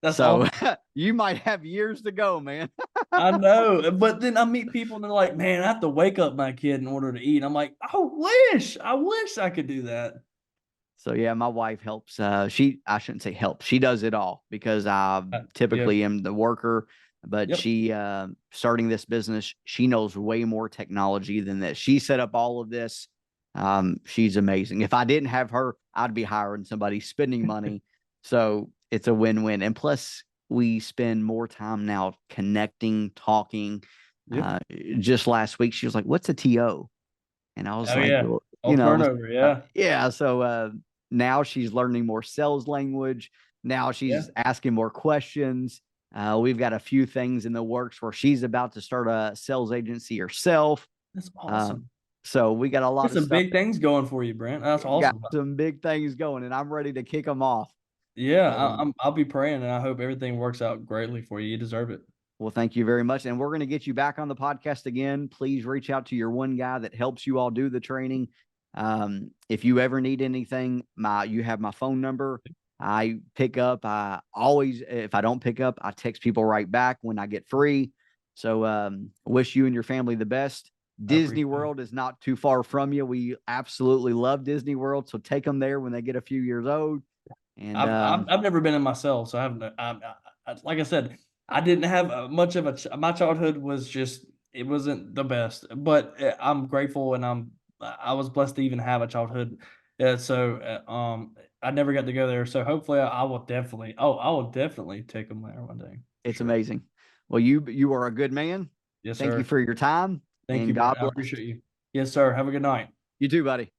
B: That's
A: So
B: awesome.
A: you might have years to go, man.
B: I know, but then I meet people and they're like, man, I have to wake up my kid in order to eat. I'm like, I wish I could do that.
A: So yeah, my wife helps. I shouldn't say help. She does it all because I
B: Yeah.
A: typically am the worker. But
B: Yep.
A: she, starting this business, she knows way more technology than that. She set up all of this. She's amazing. If I didn't have her, I'd be hiring somebody, spending money. So it's a win-win. And plus, we spend more time now connecting, talking.
B: Yeah.
A: Just last week, she was like, "What's a TO?" And I was
B: Oh
A: like,
B: yeah.
A: "Well,
B: Old turnover. Yeah.
A: yeah." So now she's learning more sales language. Now
B: Yeah.
A: she's asking more questions. We've got a few things in the works where she's about to start a sales agency herself.
B: That's
A: Uh,
B: awesome.
A: so we got a lot
B: There's
A: of
B: some
A: stuff.
B: big things going for you, Brent. That's
A: Got
B: awesome.
A: some big things going, and I'm ready to kick them off.
B: Yeah,
A: So,
B: I'll be praying, and I hope everything works out greatly for you. You deserve it.
A: well, thank you very much. And we're going to get you back on the podcast again. Please reach out to your one guy that helps you all do the training. If you ever need anything, you have my phone number. I pick up. I always, if I don't pick up, I text people right back when I get free. So wish you and your family the best.
B: I
A: Disney
B: appreciate it.
A: World is not too far from you. We absolutely love Disney World. So take them there when they get a few years old. And
B: I've never been in myself, so I haven't. Like I said, I didn't have much of a. My childhood was just it wasn't the best, but I'm grateful and I was blessed to even have a childhood. I never got to go there, so hopefully I will definitely. Oh, I will definitely take them there one day for
A: it's
B: sure.
A: amazing. Well, you are a good man.
B: Yes,
A: Thank you
B: sir.
A: for your time
B: Thank you,
A: and God
B: Brent. I
A: bless.
B: appreciate you. Yes, sir. Have a good night.
A: You too, buddy.